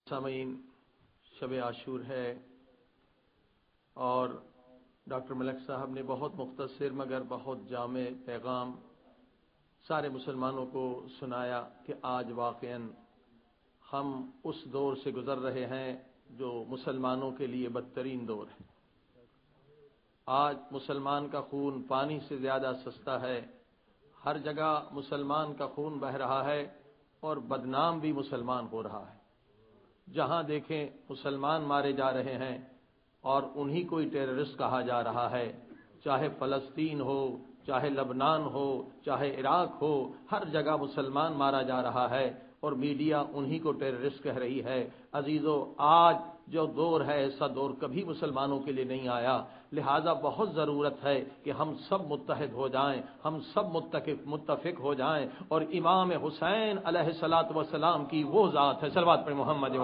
سامعین، شب عاشور ہے اور ڈاکٹر ملک صاحب نے بہت مختصر مگر بہت جامع پیغام سارے مسلمانوں کو سنایا کہ آج واقعاً ہم اس دور سے گزر رہے ہیں جو مسلمانوں کے لیے بدترین دور ہے۔ آج مسلمان کا خون پانی سے زیادہ سستا ہے، ہر جگہ مسلمان کا خون بہہ رہا ہے اور بدنام بھی مسلمان ہو رہا ہے۔ جہاں دیکھیں مسلمان مارے جا رہے ہیں اور انہی کو ہی ٹیررسٹ کہا جا رہا ہے، چاہے فلسطین ہو، چاہے لبنان ہو، چاہے عراق ہو، ہر جگہ مسلمان مارا جا رہا ہے اور میڈیا انہی کو ٹیررسٹ کہہ رہی ہے۔ عزیزو، آج جو دور ہے ایسا دور کبھی مسلمانوں کے لیے نہیں آیا، لہذا بہت ضرورت ہے کہ ہم سب متحد ہو جائیں، ہم سب متفق ہو جائیں اور امام حسین علیہ الصلوۃ والسلام کی وہ ذات ہے، صلوات پر محمد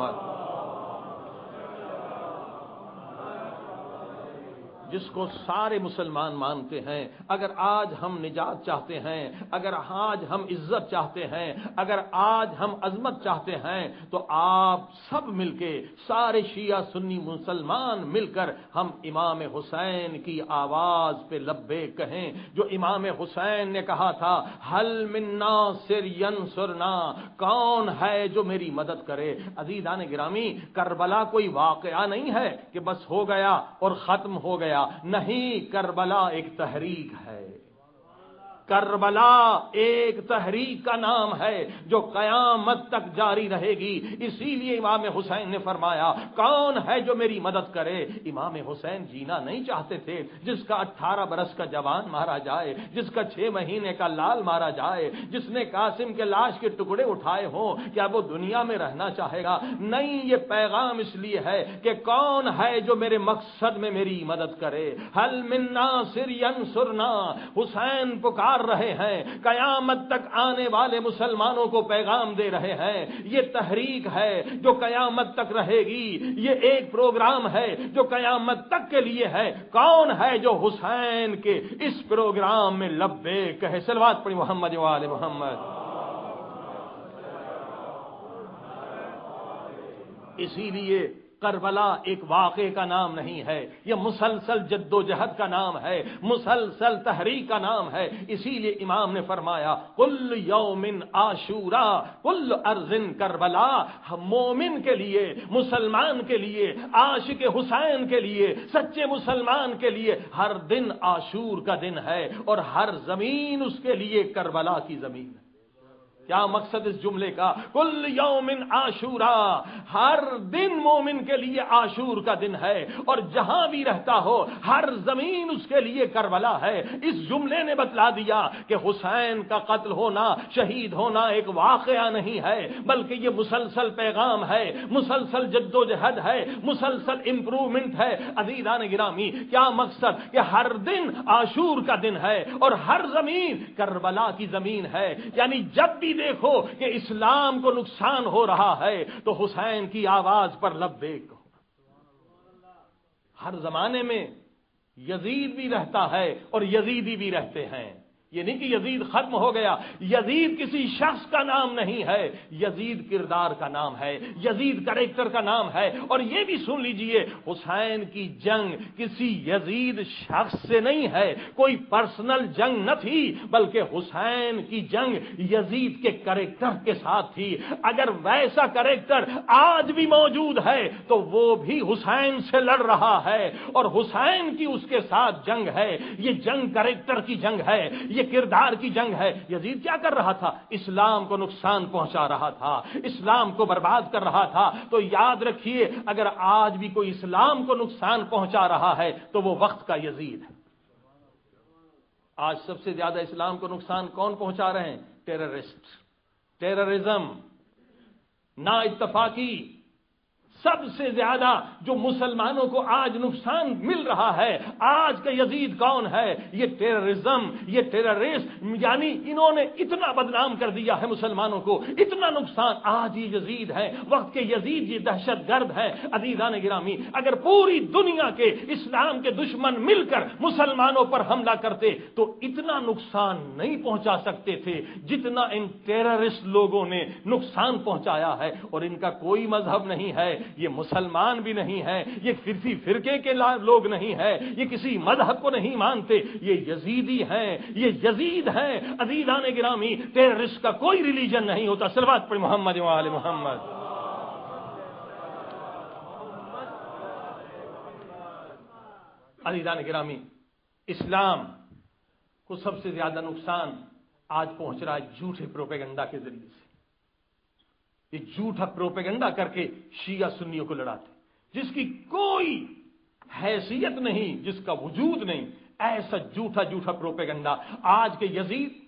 جس کو سارے مسلمان مانتے ہیں۔ اگر آج ہم نجات چاہتے ہیں، اگر آج ہم عزت چاہتے ہیں، اگر آج ہم عظمت چاہتے ہیں تو آپ سب مل کے، سارے شیعہ سنی مسلمان مل کر ہم امام حسین کی آواز پہ لبیک کہیں، جو امام حسین نے کہا تھا، حل من ناصر ینصرنا، کون ہے جو میری مدد کرے۔ عزیزان گرامی، کربلا کوئی واقعہ نہیں ہے کہ بس ہو گیا اور ختم ہو گیا، نہیں، کربلا ایک تحریک ہے۔ کربلا ایک تحریک کا نام ہے جو قیامت تک جاری رہے گی۔ اسی لیے امام حسین نے فرمایا، کون ہے جو میری مدد کرے۔ امام حسین جینا نہیں چاہتے تھے، جس کا 18 برس کا جوان مارا جائے، جس کا 6 مہینے کا لال مارا جائے، جس نے قاسم کے لاش کے ٹکڑے اٹھائے ہوں، کیا وہ دنیا میں رہنا چاہے گا؟ نہیں، یہ پیغام اس لیے ہے کہ کون ہے جو میرے مقصد میں میری مدد کرے۔ حل من ناصر ینصرنا، حسین پکار رہے ہیں، قیامت تک آنے والے مسلمانوں کو پیغام دے رہے ہیں۔ یہ تحریک ہے جو قیامت تک رہے گی، یہ ایک پروگرام ہے جو قیامت تک کے لیے ہے۔ کون ہے جو حسین کے اس پروگرام میں لبیک کہے؟ صلوات پڑھی محمد و آل محمد۔ اسی لیے کربلا ایک واقعے کا نام نہیں ہے، یہ مسلسل جد و جہد کا نام ہے، مسلسل تحریک کا نام ہے۔ اسی لیے امام نے فرمایا، کل یوم عاشورا کل ارض کربلا، مومن کے لیے، مسلمان کے لیے، عاشق حسین کے لیے، سچے مسلمان کے لیے ہر دن عاشور کا دن ہے اور ہر زمین اس کے لیے کربلا کی زمین ہے۔ کیا مقصد اس جملے کا؟ کل یوم عاشورا، ہر دن مومن کے لیے عاشور کا دن ہے اور جہاں بھی رہتا ہو ہر زمین اس کے لیے کربلا ہے۔ اس جملے نے بتلا دیا کہ حسین کا قتل ہونا، شہید ہونا ایک واقعہ نہیں ہے، بلکہ یہ مسلسل پیغام ہے، مسلسل جد و جہد ہے، مسلسل امپرومنٹ ہے۔ عزیزان گرامی، کیا مقصد کہ ہر دن عاشور کا دن ہے اور ہر زمین کربلا کی زمین ہے، یعنی جب بھی دیکھو کہ اسلام کو نقصان ہو رہا ہے تو حسین کی آواز پر لبیک کہو۔ ہر زمانے میں یزید بھی رہتا ہے اور یزیدی بھی رہتے ہیں، یہ نہیں کہ یزید ختم ہو گیا۔ یزید کسی شخص کا نام نہیں ہے، یزید کردار کا نام ہے، یزید کریکٹر کا نام ہے۔ اور یہ بھی سن لیجئے، حسین کی جنگ کسی یزید شخص سے نہیں ہے، کوئی پرسنل جنگ نہ تھی، بلکہ حسین کی جنگ یزید کے کریکٹر کے ساتھ تھی۔ اگر ویسا کریکٹر آج بھی موجود ہے تو وہ بھی حسین سے لڑ رہا ہے اور حسین کی اس کے ساتھ جنگ ہے۔ یہ جنگ کریکٹر کی جنگ ہے، یہ کردار کی جنگ ہے۔ یزید کیا کر رہا تھا؟ اسلام کو نقصان پہنچا رہا تھا، اسلام کو برباد کر رہا تھا۔ تو یاد رکھیے، اگر آج بھی کوئی اسلام کو نقصان پہنچا رہا ہے تو وہ وقت کا یزید ہے۔ آج سب سے زیادہ اسلام کو نقصان کون پہنچا رہے ہیں؟ ٹیررسٹ، ٹیررزم، نا اتفاقی، سب سے زیادہ جو مسلمانوں کو آج نقصان مل رہا ہے، آج کا یزید کون ہے؟ یہ ٹیررزم، یہ ٹیررسٹ، یعنی انہوں نے اتنا بدنام کر دیا ہے مسلمانوں کو، اتنا نقصان۔ آج یہ یزید ہے، وقت کے یزید یہ دہشت گرد ہے۔ عزیزان گرامی، اگر پوری دنیا کے اسلام کے دشمن مل کر مسلمانوں پر حملہ کرتے تو اتنا نقصان نہیں پہنچا سکتے تھے جتنا ان ٹیررسٹ لوگوں نے نقصان پہنچایا ہے۔ اور ان کا کوئی مذہب نہیں ہے، یہ مسلمان بھی نہیں ہے، یہ کسی فرقے کے لوگ نہیں ہے، یہ کسی مذہب کو نہیں مانتے، یہ یزیدی ہیں، یہ یزید ہیں۔ عزیزان گرامی، ٹیررسٹ کا کوئی ریلیجن نہیں ہوتا۔ صلوات پڑھ محمد و آل محمد۔ عزیزان گرامی، اسلام کو سب سے زیادہ نقصان آج پہنچ رہا ہے جھوٹے پروپیگنڈا کے ذریعے سے۔ یہ جھوٹا پروپیگنڈا کر کے شیعہ سنیوں کو لڑاتے، جس کی کوئی حیثیت نہیں، جس کا وجود نہیں، ایسا جھوٹا پروپیگنڈا۔ آج کے یزید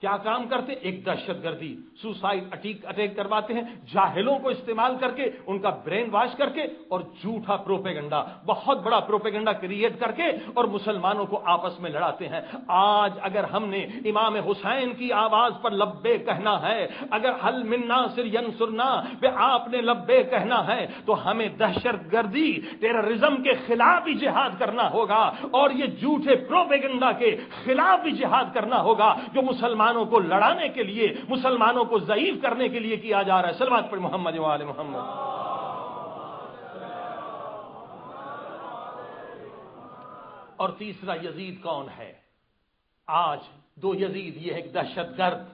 کیا کام کرتے؟ ایک دہشت گردی، سوسائڈ اٹیک کرواتے ہیں، جاہلوں کو استعمال کر کے، ان کا برین واش کر کے، اور جھوٹا پروپیگنڈا، بہت بڑا پروپیگنڈا کریٹ کر کے اور مسلمانوں کو آپس میں لڑاتے ہیں۔ آج اگر ہم نے امام حسین کی آواز پر لبے کہنا ہے، اگر حل من ناصر ینصرنا پہ آپ نے لبے کہنا ہے، تو ہمیں دہشت گردی، ٹیررزم کے خلاف بھی جہاد کرنا ہوگا، اور یہ جھوٹے پروپیگنڈا کے خلاف بھی جہاد کرنا ہوگا جو مسلمانوں کو لڑانے کے لیے، مسلمانوں کو ضعیف کرنے کے لیے کیا جا رہا ہے۔ صلوات پڑھ محمد و آل محمد۔ اور تیسرا یزید کون ہے؟ آج دو یزید، یہ ایک دہشت گرد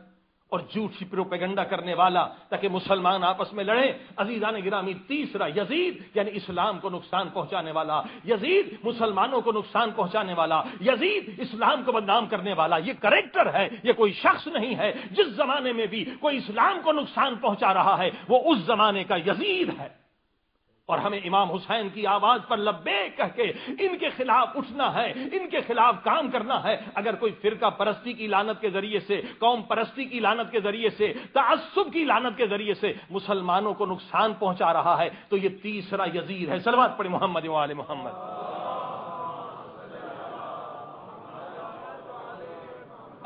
اور جھوٹی پروپیگنڈا کرنے والا تاکہ مسلمان آپس میں لڑیں۔ عزیزان گرامی، تیسرا یزید یعنی اسلام کو نقصان پہنچانے والا یزید، مسلمانوں کو نقصان پہنچانے والا یزید، اسلام کو بدنام کرنے والا، یہ کریکٹر ہے، یہ کوئی شخص نہیں ہے۔ جس زمانے میں بھی کوئی اسلام کو نقصان پہنچا رہا ہے وہ اس زمانے کا یزید ہے، اور ہمیں امام حسین کی آواز پر لبیک کہہ کے ان کے خلاف اٹھنا ہے، ان کے خلاف کام کرنا ہے۔ اگر کوئی فرقہ پرستی کی لعنت کے ذریعے سے، قوم پرستی کی لعنت کے ذریعے سے، تعصب کی لعنت کے ذریعے سے مسلمانوں کو نقصان پہنچا رہا ہے تو یہ تیسرا یزید ہے۔ صلوات پڑھ محمد و آل محمد۔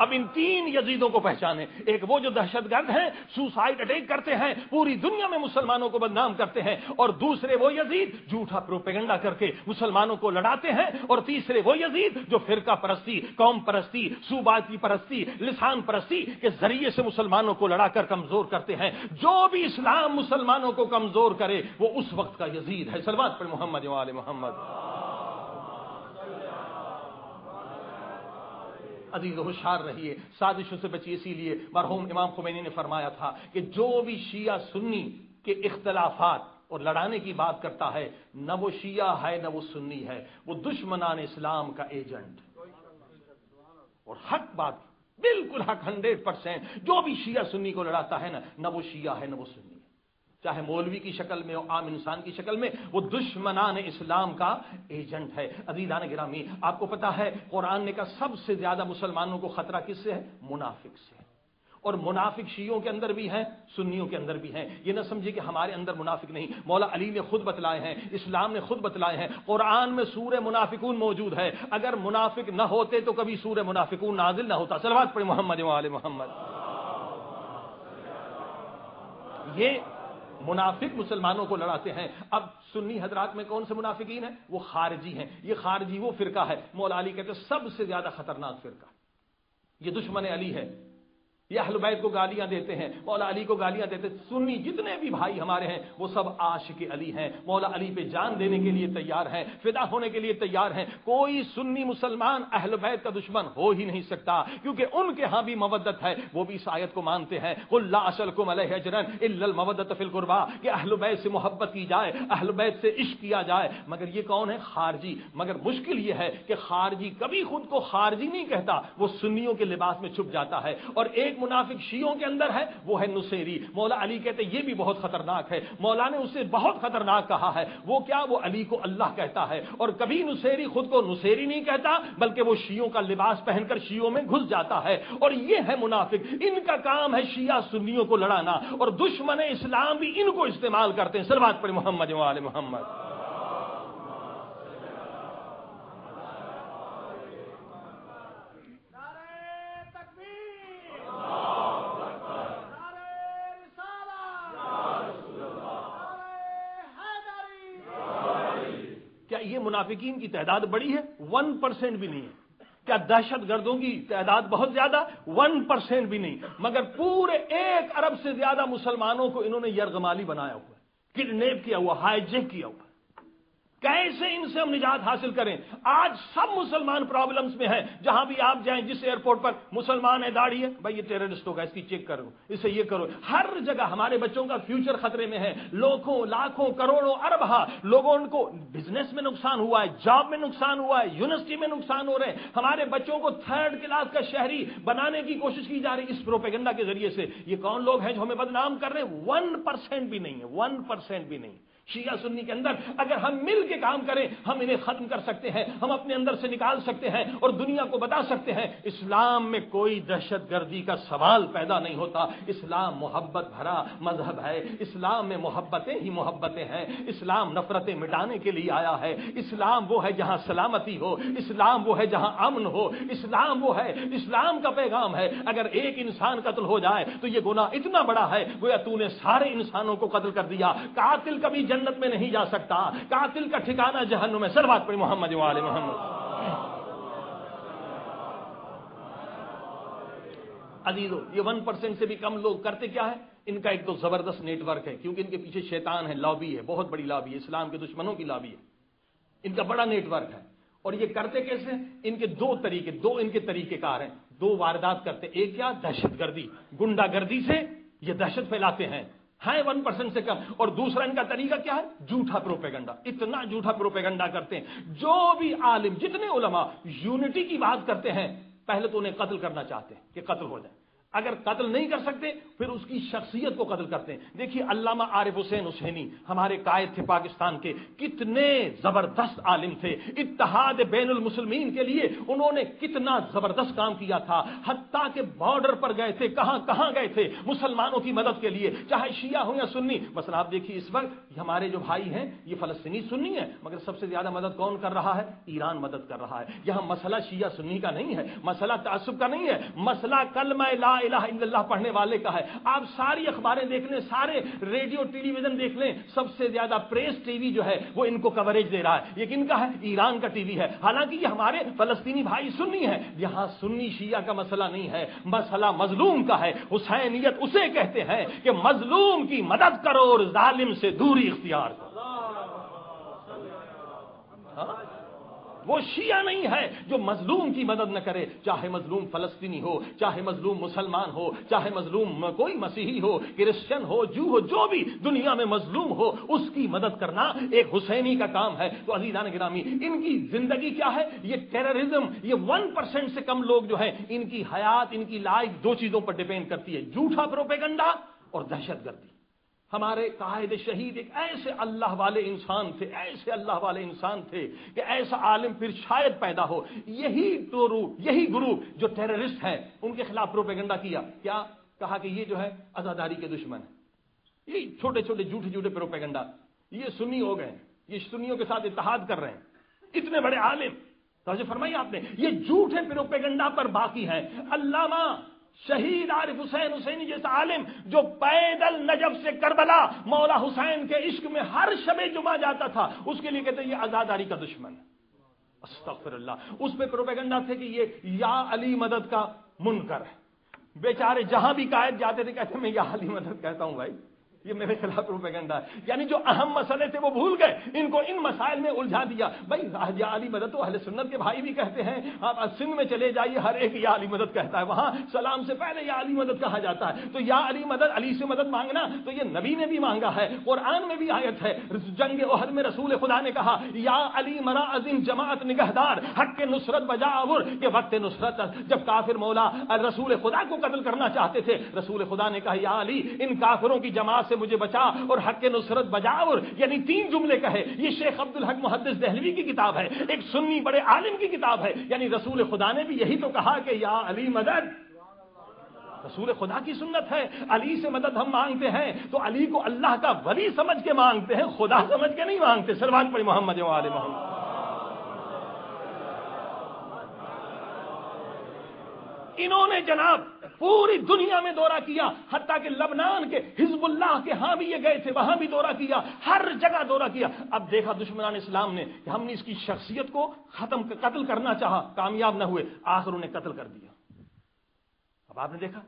اب ان تین یزیدوں کو پہچانے، ایک وہ جو دہشت گرد ہیں، سوسائڈ اٹیک کرتے ہیں، پوری دنیا میں مسلمانوں کو بدنام کرتے ہیں، اور دوسرے وہ یزید جھوٹا پروپیگنڈا کر کے مسلمانوں کو لڑاتے ہیں، اور تیسرے وہ یزید جو فرقہ پرستی، قوم پرستی، صوباتی پرستی، لسان پرستی کے ذریعے سے مسلمانوں کو لڑا کر کمزور کرتے ہیں۔ جو بھی اسلام مسلمانوں کو کمزور کرے وہ اس وقت کا یزید ہے۔ صلوات پر محمد و آل محمد۔ عزیز و ہوشیار رہیے، سازشوں سے بچیے۔ اسی لیے مرحوم امام خمینی نے فرمایا تھا کہ جو بھی شیعہ سنی کے اختلافات اور لڑانے کی بات کرتا ہے، نہ وہ شیعہ ہے نہ وہ سنی ہے، وہ دشمنان اسلام کا ایجنٹ۔ اور حق بات، بالکل حق، 100%۔ جو بھی شیعہ سنی کو لڑاتا ہے نا، نہ وہ شیعہ ہے نہ وہ سنی ہے، چاہے مولوی کی شکل میں ہو، عام انسان کی شکل میں، وہ دشمنان اسلام کا ایجنٹ ہے۔ عزیزان گرامی، آپ کو پتا ہے قرآن نے کہا سب سے زیادہ مسلمانوں کو خطرہ کس سے ہے؟ منافق سے۔ اور منافق شیعوں کے اندر بھی ہیں، سنیوں کے اندر بھی ہیں۔ یہ نہ سمجھے کہ ہمارے اندر منافق نہیں، مولا علی نے خود بتلائے ہیں، اسلام نے خود بتلائے ہیں، قرآن میں سورہ منافقون موجود ہے۔ اگر منافق نہ ہوتے تو کبھی سورہ منافقون نازل نہ ہوتا۔ صلوات پڑھ محمد و آل محمد۔ یہ منافق مسلمانوں کو لڑاتے ہیں۔ اب سنی حضرات میں کون سے منافقین ہیں؟ وہ خارجی ہیں۔ یہ خارجی وہ فرقہ ہے، مولا علی کہتے ہیں سب سے زیادہ خطرناک فرقہ، یہ دشمن علی ہے، یہ اہل بیت کو گالیاں دیتے ہیں، مولا علی کو گالیاں دیتے ہیں۔ سنی جتنے بھی بھائی ہمارے ہیں وہ سب عاشق علی ہیں، مولا علی پہ جان دینے کے لیے تیار ہیں، فدا ہونے کے لیے تیار ہیں۔ کوئی سنی مسلمان اہل بیت کا دشمن ہو ہی نہیں سکتا، کیونکہ ان کے ہاں بھی مودت ہے، وہ بھی اس آیت کو مانتے ہیں، قل لا اسألکم علیہ اجرا الا المودۃ فی القربى، کہ اہل بیت سے محبت کی جائے، اہل بیت سے عشق کیا جائے۔ مگر یہ کون ہے؟ خارجی۔ مگر مشکل یہ ہے کہ خارجی کبھی خود کو خارجی نہیں کہتا، وہ سنیوں کے لباس میں چھپ جاتا ہے۔ اور ایک منافق شیعوں کے اندر ہے، وہ ہے نصیری. مولا علی کہتے یہ بھی بہت خطرناک ہے. مولا نے اسے بہت خطرناک کہا ہے. وہ کیا؟ وہ علی کو اللہ کہتا ہے. اور کبھی نصیری خود کو نصیری نہیں کہتا، بلکہ وہ شیعوں کا لباس پہن کر شیعوں میں گھس جاتا ہے. اور یہ ہے منافق. ان کا کام ہے شیعہ سنیوں کو لڑانا، اور دشمن اسلام بھی ان کو استعمال کرتے ہیں. صلوات پر محمد و آل محمد. کیا یہ منافقین کی تعداد بڑی ہے؟ 1% بھی نہیں ہے. کیا دہشت گردوں کی تعداد بہت زیادہ؟ 1% بھی نہیں. مگر پورے 1 ارب سے زیادہ مسلمانوں کو انہوں نے یرغمالی بنایا ہوا ہے، کڈنیپ کیا ہوا، ہائی جیک کیا ہوا. کیسے ان سے ہم نجات حاصل کریں؟ آج سب مسلمان پرابلمز میں ہیں. جہاں بھی آپ جائیں، جس ایئرپورٹ پر مسلمان ہے، داڑھی ہے، بھائی یہ ٹیررسٹ ہوگا، اس کی چیک کرو، اسے یہ کرو. ہر جگہ ہمارے بچوں کا فیوچر خطرے میں ہے. لاکھوں کروڑوں اربہ لوگوں کو بزنس میں نقصان ہوا ہے، جاب میں نقصان ہوا ہے، یونیورسٹی میں نقصان ہو رہے ہیں. ہمارے بچوں کو 3rd کلاس کا شہری بنانے کی کوشش کی جا رہی ہے اس پروپیگنڈا کے ذریعے سے. یہ کون لوگ ہیں جو ہمیں بدنام کر رہے ہیں؟ 1% بھی نہیں ہے، 1% بھی نہیں. شیعہ سنی کے اندر اگر ہم مل کے کام کریں، ہم انہیں ختم کر سکتے ہیں، ہم اپنے اندر سے نکال سکتے ہیں، اور دنیا کو بتا سکتے ہیں اسلام میں کوئی دہشت گردی کا سوال پیدا نہیں ہوتا. اسلام محبت بھرا مذہب ہے. اسلام میں محبتیں ہی محبتیں ہیں. اسلام نفرتیں مٹانے کے لیے آیا ہے. اسلام وہ ہے جہاں سلامتی ہو. اسلام وہ ہے جہاں امن ہو. اسلام وہ ہے، اسلام کا پیغام ہے. اگر ایک انسان قتل ہو جائے تو یہ گناہ اتنا بڑا ہے گویا تو نے سارے انسانوں کو قتل کر دیا. قاتل کبھی جنت میں نہیں جا سکتا، قاتل کا ٹھکانہ جہنم ہے. صلوات پر محمد و آل محمد. عزیزو، یہ 1% سے بھی کم لوگ کرتے کیا ہے؟ ان کا ایک تو زبردست نیٹ ورک ہے، کیونکہ ان کے پیچھے شیطان ہے، لابی ہے، بہت بڑی لابی ہے، اسلام کے دشمنوں کی لابی ہے. ان کا بڑا نیٹ ورک ہے. اور یہ کرتے کیسے؟ ان کے دو ان کے طریقے کار ہیں. 2 واردات کرتے. ایک کیا؟ دہشت گردی، گنڈا گردی سے یہ دہشت پھیلاتے ہیں 1% سے کم. اور دوسرا ان کا طریقہ کیا ہے؟ جھوٹا پروپیگنڈا. اتنا جھوٹا پروپیگنڈا کرتے ہیں. جو بھی عالم، جتنے علماء یونٹی کی بات کرتے ہیں، پہلے تو انہیں قتل کرنا چاہتے ہیں کہ قتل ہو جائے. اگر قتل نہیں کر سکتے پھر اس کی شخصیت کو قتل کرتے ہیں. دیکھیے علامہ عارف حسین حسینی ہمارے قائد تھے پاکستان کے، کتنے زبردست عالم تھے. اتحاد بین المسلمین کے لیے انہوں نے کتنا زبردست کام کیا تھا. حتیٰ کہ بارڈر پر گئے تھے، کہاں گئے تھے مسلمانوں کی مدد کے لیے، چاہے شیعہ ہوں یا سنی. مثلا آپ دیکھیے اس وقت ہمارے جو بھائی ہیں یہ فلسطینی سنی ہیں، مگر سب سے زیادہ مدد کون کر رہا ہے؟ ایران مدد کر رہا ہے. یہاں مسئلہ شیعہ سنی کا نہیں ہے، مسئلہ تعصب کا نہیں ہے، مسئلہ کلمہ لا الہ الا اللہ پڑھنے والے کا ہے. آپ ساری اخباریں دیکھ لیں، سارے ریڈیو ٹیلی ویژن دیکھ لیں، سب سے زیادہ پریس ٹی وی جو ہے وہ ان کو کوریج دے رہا ہے. یہ کن کا ہے؟ ایران کا ٹی وی ہے. حالانکہ یہ ہمارے فلسطینی بھائی سنی ہیں. یہاں سنی شیعہ کا مسئلہ نہیں ہے، مسئلہ مظلوم کا ہے. حسینیت اسے کہتے ہیں کہ مظلوم کی مدد کرو اور ظالم سے دوری اختیار کرو. وہ شیعہ نہیں ہے جو مظلوم کی مدد نہ کرے، چاہے مظلوم فلسطینی ہو، چاہے مظلوم مسلمان ہو، چاہے مظلوم کوئی مسیحی ہو، کرسچن ہو، جو ہو، جو بھی دنیا میں مظلوم ہو اس کی مدد کرنا ایک حسینی کا کام ہے. تو عزیزان گرامی، ان کی زندگی کیا ہے؟ یہ ٹیررزم. یہ 1% سے کم لوگ جو ہیں ان کی حیات، ان کی لائف 2 چیزوں پر ڈیپینڈ کرتی ہے: جھوٹا پروپیگنڈا اور دہشت گردی. ہمارے قائد شہید ایک ایسے اللہ والے انسان تھے، ایسے اللہ والے انسان تھے کہ ایسا عالم پھر شاید پیدا ہو. یہی گروپ جو ٹیررسٹ ہیں ان کے خلاف پروپیگنڈا کیا. کیا کہا؟ کہ یہ جو ہے عزاداری کے دشمن ہیں. یہ چھوٹے چھوٹے جھوٹے پروپیگنڈا، یہ سنی ہو گئے، یہ سنیوں کے ساتھ اتحاد کر رہے ہیں. اتنے بڑے عالم، توجہ فرمائی آپ نے، یہ جھوٹے پروپیگنڈا پر باقی ہیں. علامہ شہید عارف حسین حسینی جیسا عالم جو پیدل نجف سے کربلا مولا حسین کے عشق میں ہر شب جمعہ جاتا تھا، اس کے لیے کہتے ہیں یہ عزاداری کا دشمن ہے. استغفر اللہ. اس پہ پروپیگنڈا تھے کہ یہ یا علی مدد کا منکر ہے. بیچارے جہاں بھی قائد جاتے تھے کہتے ہیں میں یا علی مدد کہتا ہوں. بھائی یہ میرے خلاف پروپیگنڈا ہے. یعنی جو اہم مسئلے تھے وہ بھول گئے, ان کو ان مسائل میں الجھا دیا. بھائی یا علی مدد تو اہل سنت کے بھائی بھی کہتے ہیں, آپ سندھ میں چلے جائیے ہر ایک یا علی مدد کہتا ہے, وہاں سلام سے پہلے یا علی مدد کہا جاتا ہے. تو یا علی مدد, علی سے مدد مانگنا تو یہ نبی نے بھی مانگا ہے, قرآن میں بھی آیت ہے. جنگ احد میں رسول خدا نے کہا یا علی مرا عظیم جماعت نگہدار حق کے نصرت بجا آور, کہ وقت نصرت جب کافر مولا رسول خدا کو قتل کرنا چاہتے تھے, رسول خدا نے کہا یا علی ان کافروں کی جماعت سے مجھے بچا اور حق نصرت بجاور. یعنی 3 جملے کہے. یہ شیخ عبد الحق محدث دہلوی کی کتاب ہے, ایک سنی بڑے عالم کی کتاب ہے. یعنی رسول خدا نے بھی یہی تو کہا کہ یا علی مدد. رسول خدا کی سنت ہے, علی سے مدد ہم مانگتے ہیں تو علی کو اللہ کا ولی سمجھ کے مانگتے ہیں, خدا سمجھ کے نہیں مانگتے. صلوات پڑھی محمد و آل محمد. انہوں نے جناب پوری دنیا میں دورہ کیا, حتیٰ کہ لبنان کے حزب اللہ کے ہاں بھی یہ گئے تھے, وہاں بھی دورہ کیا, ہر جگہ دورہ کیا. اب دیکھا دشمنان اسلام نے کہ ہم نے اس کی شخصیت کو قتل کرنا چاہا, کامیاب نہ ہوئے, آخر انہیں قتل کر دیا. اب آپ نے دیکھا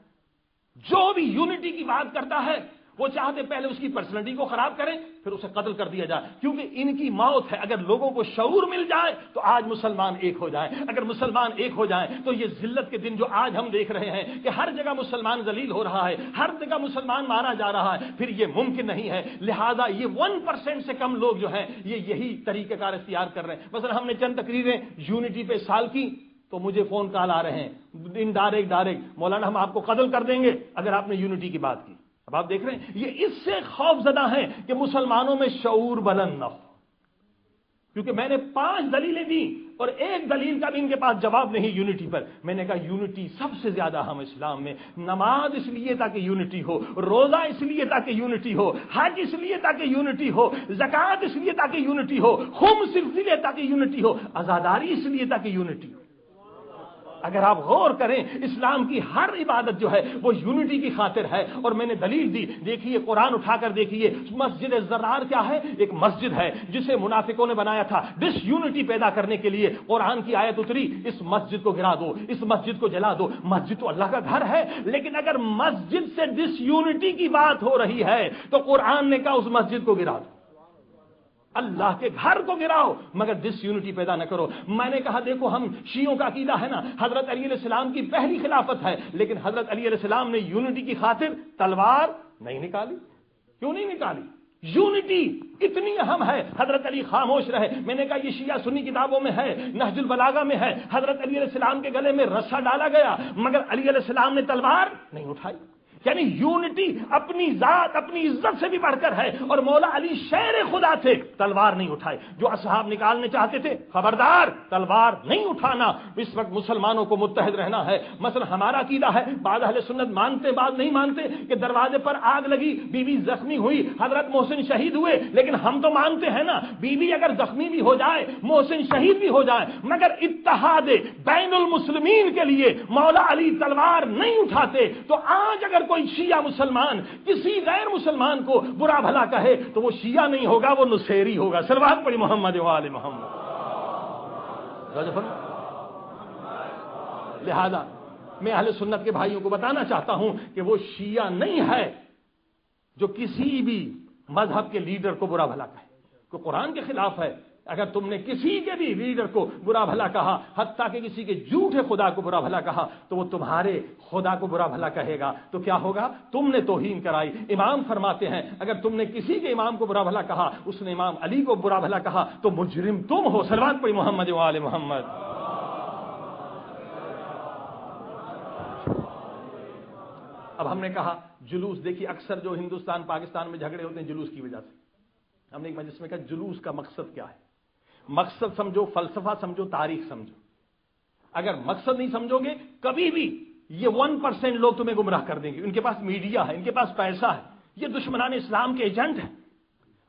جو بھی یونٹی کی بات کرتا ہے وہ چاہتے پہلے اس کی پرسنالٹی کو خراب کریں پھر اسے قتل کر دیا جائے, کیونکہ ان کی موت ہے. اگر لوگوں کو شعور مل جائے تو آج مسلمان ایک ہو جائیں, اگر مسلمان ایک ہو جائیں تو یہ ذلت کے دن جو آج ہم دیکھ رہے ہیں کہ ہر جگہ مسلمان ذلیل ہو رہا ہے, ہر جگہ مسلمان مارا جا رہا ہے, پھر یہ ممکن نہیں ہے. لہذا یہ 1% سے کم لوگ جو ہیں یہ یہی طریقہ کار اختیار کر رہے ہیں. مثلا ہم نے چند تقریریں یونٹی پہ سال کی تو مجھے فون کال آ رہے ہیں ڈائریکٹ, مولانا ہم آپ کو قتل کر دیں گے اگر آپ نے یونٹی کی بات کی. اب آپ دیکھ رہے ہیں یہ اس سے خوف زدہ ہیں کہ مسلمانوں میں شعور بلند نہ ہو, کیونکہ میں نے 5 دلیلیں دی اور ایک دلیل کا بھی ان کے پاس جواب نہیں یونٹی پر. میں نے کہا یونٹی سب سے زیادہ ہم اسلام میں, نماز اس لیے تاکہ یونٹی ہو, روزہ اس لیے تاکہ یونٹی ہو, حج اس لیے تاکہ یونٹی ہو, زکوٰۃ اس لیے تاکہ یونٹی ہو, خمس اس لیے تاکہ یونٹی ہو, عزاداری اس لیے تاکہ یونٹی ہو. اگر آپ غور کریں اسلام کی ہر عبادت جو ہے وہ یونٹی کی خاطر ہے. اور میں نے دلیل دی, دیکھیے قرآن اٹھا کر دیکھیے, مسجد زرار کیا ہے, ایک مسجد ہے جسے منافقوں نے بنایا تھا ڈس یونٹی پیدا کرنے کے لیے. قرآن کی آیت اتری اس مسجد کو گرا دو, اس مسجد کو جلا دو. مسجد تو اللہ کا گھر ہے, لیکن اگر مسجد سے ڈس یونٹی کی بات ہو رہی ہے تو قرآن نے کہا اس مسجد کو گرا دو. اللہ کے گھر کو گراؤ مگر ڈس یونٹی پیدا نہ کرو. میں نے کہا دیکھو ہم شیعوں کا عقیدہ ہے نا, حضرت علی علیہ السلام کی پہلی خلافت ہے, لیکن حضرت علی علیہ السلام نے یونٹی کی خاطر تلوار نہیں نکالی. کیوں نہیں نکالی؟ یونٹی اتنی اہم ہے, حضرت علی خاموش رہے. میں نے کہا یہ شیعہ سنی کتابوں میں ہے, نہج البلاغہ میں ہے, حضرت علی علیہ السلام کے گلے میں رسا ڈالا گیا مگر علی علیہ السلام نے تلوار نہیں اٹھائی. یعنی یونٹی اپنی ذات اپنی عزت سے بھی بڑھ کر ہے, اور مولا علی شیر خدا تھے, تلوار نہیں اٹھائے. جو اصحاب نکالنے چاہتے تھے خبردار تلوار نہیں اٹھانا. اس وقت مسلمانوں کو متحد رہنا ہے. مثلا ہمارا عقیدہ ہے, بعض اہل سنت مانتے بعض نہیں مانتے, کہ دروازے پر آگ لگی, بیوی زخمی ہوئی, حضرت محسن شہید ہوئے, لیکن ہم تو مانتے ہیں نا بیوی اگر زخمی بھی ہو جائے محسن شہید بھی ہو جائے مگر اتحاد بین المسلمین کے لیے مولا علی تلوار نہیں اٹھاتے. تو آج اگر کوئی شیعہ مسلمان کسی غیر مسلمان کو برا بھلا کہے تو وہ شیعہ نہیں ہوگا, وہ نصیری ہوگا. صلوات پڑھی محمد و آل محمد. لہذا میں اہل سنت کے بھائیوں کو بتانا چاہتا ہوں کہ وہ شیعہ نہیں ہے جو کسی بھی مذہب کے لیڈر کو برا بھلا کہے, کہ قرآن کے خلاف ہے. اگر تم نے کسی کے بھی لیڈر کو برا بھلا کہا, حتیٰ کہ کسی کے جھوٹے خدا کو برا بھلا کہا, تو وہ تمہارے خدا کو برا بھلا کہے گا. تو کیا ہوگا؟ تم نے توہین کرائی. امام فرماتے ہیں اگر تم نے کسی کے امام کو برا بھلا کہا, اس نے امام علی کو برا بھلا کہا, تو مجرم تم ہو. صلوات پڑھی محمد و آل محمد. اب ہم نے کہا جلوس, دیکھیے اکثر جو ہندوستان پاکستان میں جھگڑے ہوتے ہیں جلوس کی وجہ سے. ہم نے ایک مجلس میں کہا جلوس کا مقصد کیا ہے؟ مقصد سمجھو, فلسفہ سمجھو, تاریخ سمجھو. اگر مقصد نہیں سمجھو گے کبھی بھی یہ 1% لوگ تمہیں گمراہ کر دیں گے. ان کے پاس میڈیا ہے, ان کے پاس پیسہ ہے, یہ دشمنان اسلام کے ایجنٹ ہیں.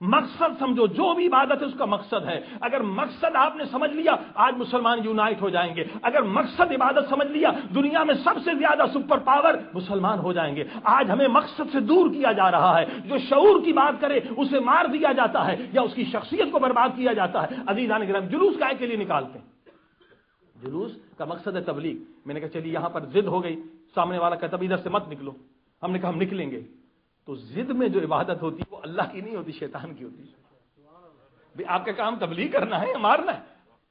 مقصد سمجھو, جو بھی عبادت ہے اس کا مقصد ہے. اگر مقصد آپ نے سمجھ لیا آج مسلمان یونائٹ ہو جائیں گے. اگر مقصد عبادت سمجھ لیا دنیا میں سب سے زیادہ سپر پاور مسلمان ہو جائیں گے. آج ہمیں مقصد سے دور کیا جا رہا ہے. جو شعور کی بات کرے اسے مار دیا جاتا ہے یا اس کی شخصیت کو برباد کیا جاتا ہے. عزیزان کرام, جلوس کائے کے لیے نکالتے ہیں؟ جلوس کا مقصد ہے تبلیغ. میں نے کہا چلیے یہاں پر ضد ہو گئی, سامنے والا کہتا ادھر سے مت نکلو. ہم نے کہا ہم نکلیں گے. تو ضد میں جو عبادت ہوتی ہے وہ اللہ کی نہیں ہوتی، شیطان کی ہوتی ہے. بھئی آپ کا کام تبلیغ کرنا ہے یا مارنا ہے؟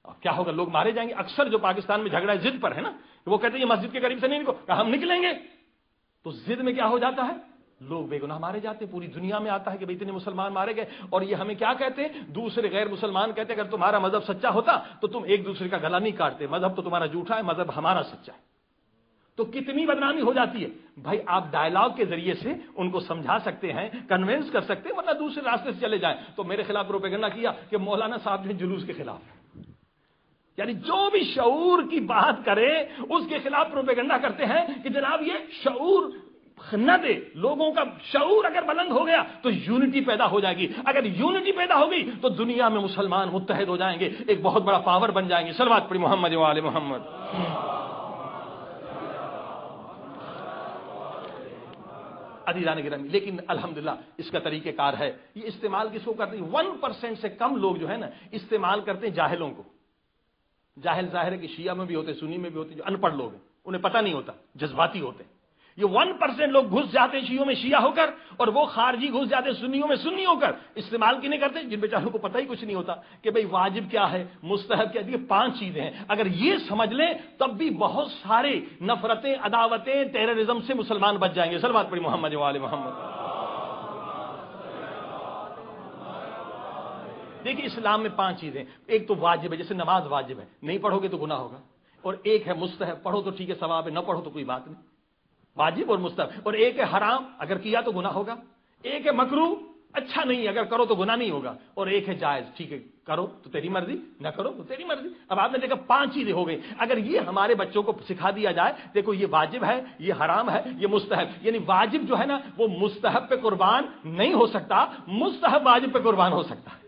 اب کیا ہوگا؟ لوگ مارے جائیں گے. اکثر جو پاکستان میں جھگڑا ہے ضد پر ہے نا، وہ کہتے ہیں یہ مسجد کے قریب سے نہیں نکلو، ہم نکلیں گے. تو ضد میں کیا ہو جاتا ہے؟ لوگ بے گناہ مارے جاتے ہیں. پوری دنیا میں آتا ہے کہ بھئی اتنے مسلمان مارے گئے، اور یہ ہمیں کیا کہتے ہیں؟ دوسرے غیر مسلمان کہتے ہیں اگر تمہارا مذہب سچا ہوتا تو تم ایک دوسرے کا گلا نہیں کاٹتے، مذہب تو تمہارا جھوٹا ہے، مذہب ہمارا سچا ہے. تو کتنی بدنامی ہو جاتی ہے. بھائی آپ ڈائلاگ کے ذریعے سے ان کو سمجھا سکتے ہیں، کنونس کر سکتے ہیں، ورنہ دوسرے راستے سے چلے جائیں. تو میرے خلاف پروپیگنڈا کیا کہ مولانا صاحب نے جلوس کے خلاف، یعنی جو بھی شعور کی بات کرے اس کے خلاف پروپیگنڈا کرتے ہیں کہ جناب یہ شعور نہ دے. لوگوں کا شعور اگر بلند ہو گیا تو یونٹی پیدا ہو جائے گی. اگر یونٹی پیدا ہوگی تو دنیا میں مسلمان متحد ہو جائیں گے، ایک بہت بڑا پاور بن جائیں گے. صلوات پڑھی محمد و آل محمد. عزیزان گرامی، لیکن الحمدللہ اس کا طریقہ کار ہے. یہ استعمال کس کو کرتے ہیں؟ 1% سے کم لوگ جو ہے نا استعمال کرتے ہیں جاہلوں کو. جاہل ظاہر ہے کہ شیعہ میں بھی ہوتے، سنی میں بھی ہوتے، جو ان پڑھ لوگ ہیں انہیں پتہ نہیں ہوتا، جذباتی ہوتے ہیں. یہ 1% لوگ گھس جاتے ہیں شیعوں میں شیعہ ہو کر، اور وہ خارجی گھس جاتے ہیں سنیوں میں سنی ہو کر. استعمال کی نہیں کرتے جن بیچاروں کو پتہ ہی کچھ نہیں ہوتا کہ بھئی واجب کیا ہے، مستحب کیا ہے. یہ 5 چیزیں ہیں، اگر یہ سمجھ لیں تب بھی بہت سارے نفرتیں، عداوتیں، ٹیررزم سے مسلمان بچ جائیں گے. صلوات پڑھی محمد و آل محمد. دیکھیے اسلام میں 5 چیزیں. ایک تو واجب ہے، جیسے نماز واجب ہے، نہیں پڑھو گے تو گناہ ہوگا. اور ایک ہے مستحب، پڑھو تو ٹھیک ہے ثواب ہے، نہ پڑھو تو کوئی بات نہیں. واجب اور مستحب. اور ایک ہے حرام، اگر کیا تو گناہ ہوگا. ایک ہے مکروہ، اچھا نہیں اگر کرو تو گناہ نہیں ہوگا. اور ایک ہے جائز، ٹھیک ہے کرو تو تیری مرضی، نہ کرو تو تیری مرضی. اب آپ نے دیکھا 5 چیزیں ہو گئی. اگر یہ ہمارے بچوں کو سکھا دیا جائے، دیکھو یہ واجب ہے، یہ حرام ہے، یہ مستحب. یعنی واجب جو ہے نا وہ مستحب پہ قربان نہیں ہو سکتا، مستحب واجب پہ قربان ہو سکتا ہے.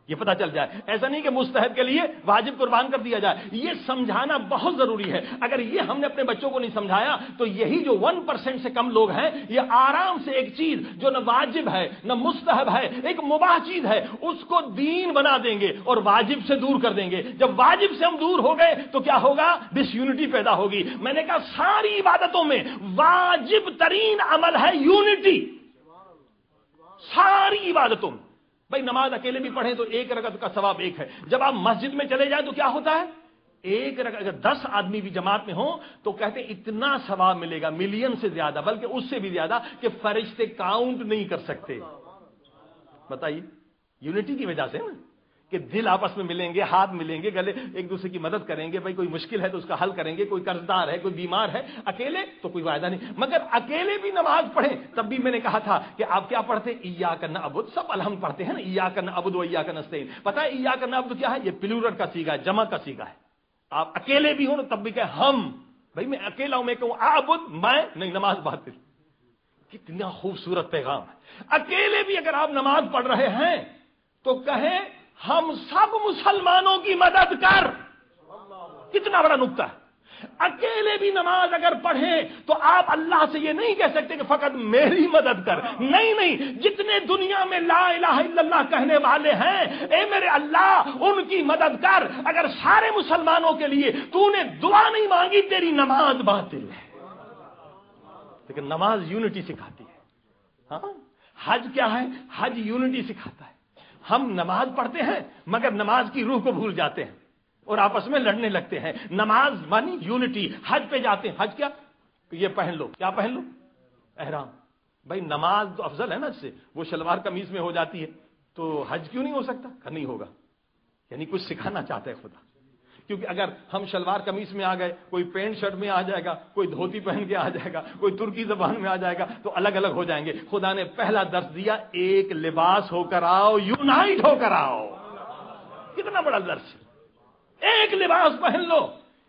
یہ پتہ چل جائے. ایسا نہیں کہ مستحب کے لیے واجب قربان کر دیا جائے. یہ سمجھانا بہت ضروری ہے. اگر یہ ہم نے اپنے بچوں کو نہیں سمجھایا تو یہی جو 1% سے کم لوگ ہیں یہ آرام سے ایک چیز جو نہ واجب ہے نہ مستحب ہے، ایک مباح چیز ہے، اس کو دین بنا دیں گے اور واجب سے دور کر دیں گے. جب واجب سے ہم دور ہو گئے تو کیا ہوگا؟ ڈس یونٹی پیدا ہوگی. میں نے کہا ساری عبادتوں میں واجب ترین عمل ہے یونٹی. ساری عبادتوں میں. بھائی نماز اکیلے بھی پڑھیں تو 1 رکعت کا ثواب 1 ہے. جب آپ مسجد میں چلے جائیں تو کیا ہوتا ہے؟ 1 رکعت. اگر 10 آدمی بھی جماعت میں ہوں تو کہتے ہیں اتنا ثواب ملے گا، ملین سے زیادہ، بلکہ اس سے بھی زیادہ کہ فرشتے کاؤنٹ نہیں کر سکتے. بتائیے یونٹی کی وجہ سے نا، کہ دل آپس میں ملیں گے، ہاتھ ملیں گے، گلے ایک دوسرے کی مدد کریں گے. بھائی کوئی مشکل ہے تو اس کا حل کریں گے، کوئی قرض دار ہے، کوئی بیمار ہے. اکیلے تو کوئی فائدہ نہیں. مگر اکیلے بھی نماز پڑھیں تب بھی میں نے کہا تھا کہ آپ کیا پڑھتے ہیں؟ ایاک نعبد. سب الحمد پڑھتے ہیں نا، ایاک نعبد و ایاک نستعین. پتہ ہے ایاک نعبد کیا ہے؟ یہ پلورل کا صیغہ ہے، جمع کا صیغہ ہے. آپ اکیلے بھی ہوں تب بھی کہ ہم. بھائی میں اکیلا ہوں، میں کہوں اعبد، میں نہیں، نماز بات پھر. کتنا خوبصورت پیغام ہے. اکیلے بھی اگر آپ نماز پڑھ رہے ہیں تو کہیں ہم سب مسلمانوں کی مدد کر. کتنا بڑا نکتہ ہے. اکیلے بھی نماز اگر پڑھیں تو آپ اللہ سے یہ نہیں کہہ سکتے کہ فقط میری مدد کر. نہیں نہیں، جتنے دنیا میں لا الہ الا اللہ کہنے والے ہیں، اے میرے اللہ ان کی مدد کر. اگر سارے مسلمانوں کے لیے تو نے دعا نہیں مانگی تیری نماز باطل ہے. لیکن نماز یونٹی سکھاتی ہے. ہاں حج کیا ہے؟ حج یونٹی سکھاتا ہے. ہم نماز پڑھتے ہیں مگر نماز کی روح کو بھول جاتے ہیں اور آپس میں لڑنے لگتے ہیں. نماز مانی یونٹی. حج پہ جاتے ہیں، حج کیا؟ یہ پہن لو. کیا پہن لو؟ احرام. بھائی نماز تو افضل ہے نا، اس سے وہ شلوار قمیض میں ہو جاتی ہے تو حج کیوں نہیں ہو سکتا؟ نہیں ہوگا. یعنی کچھ سکھانا چاہتا ہے خدا. کیونکہ اگر ہم شلوار قمیص میں آ گئے، کوئی پینٹ شرٹ میں آ جائے گا، کوئی دھوتی پہن کے آ جائے گا، کوئی ترکی زبان میں آ جائے گا تو الگ الگ ہو جائیں گے. خدا نے پہلا درس دیا، ایک لباس ہو کر آؤ، یونائٹ ہو کر آؤ. کتنا بڑا درس. ایک لباس پہن لو،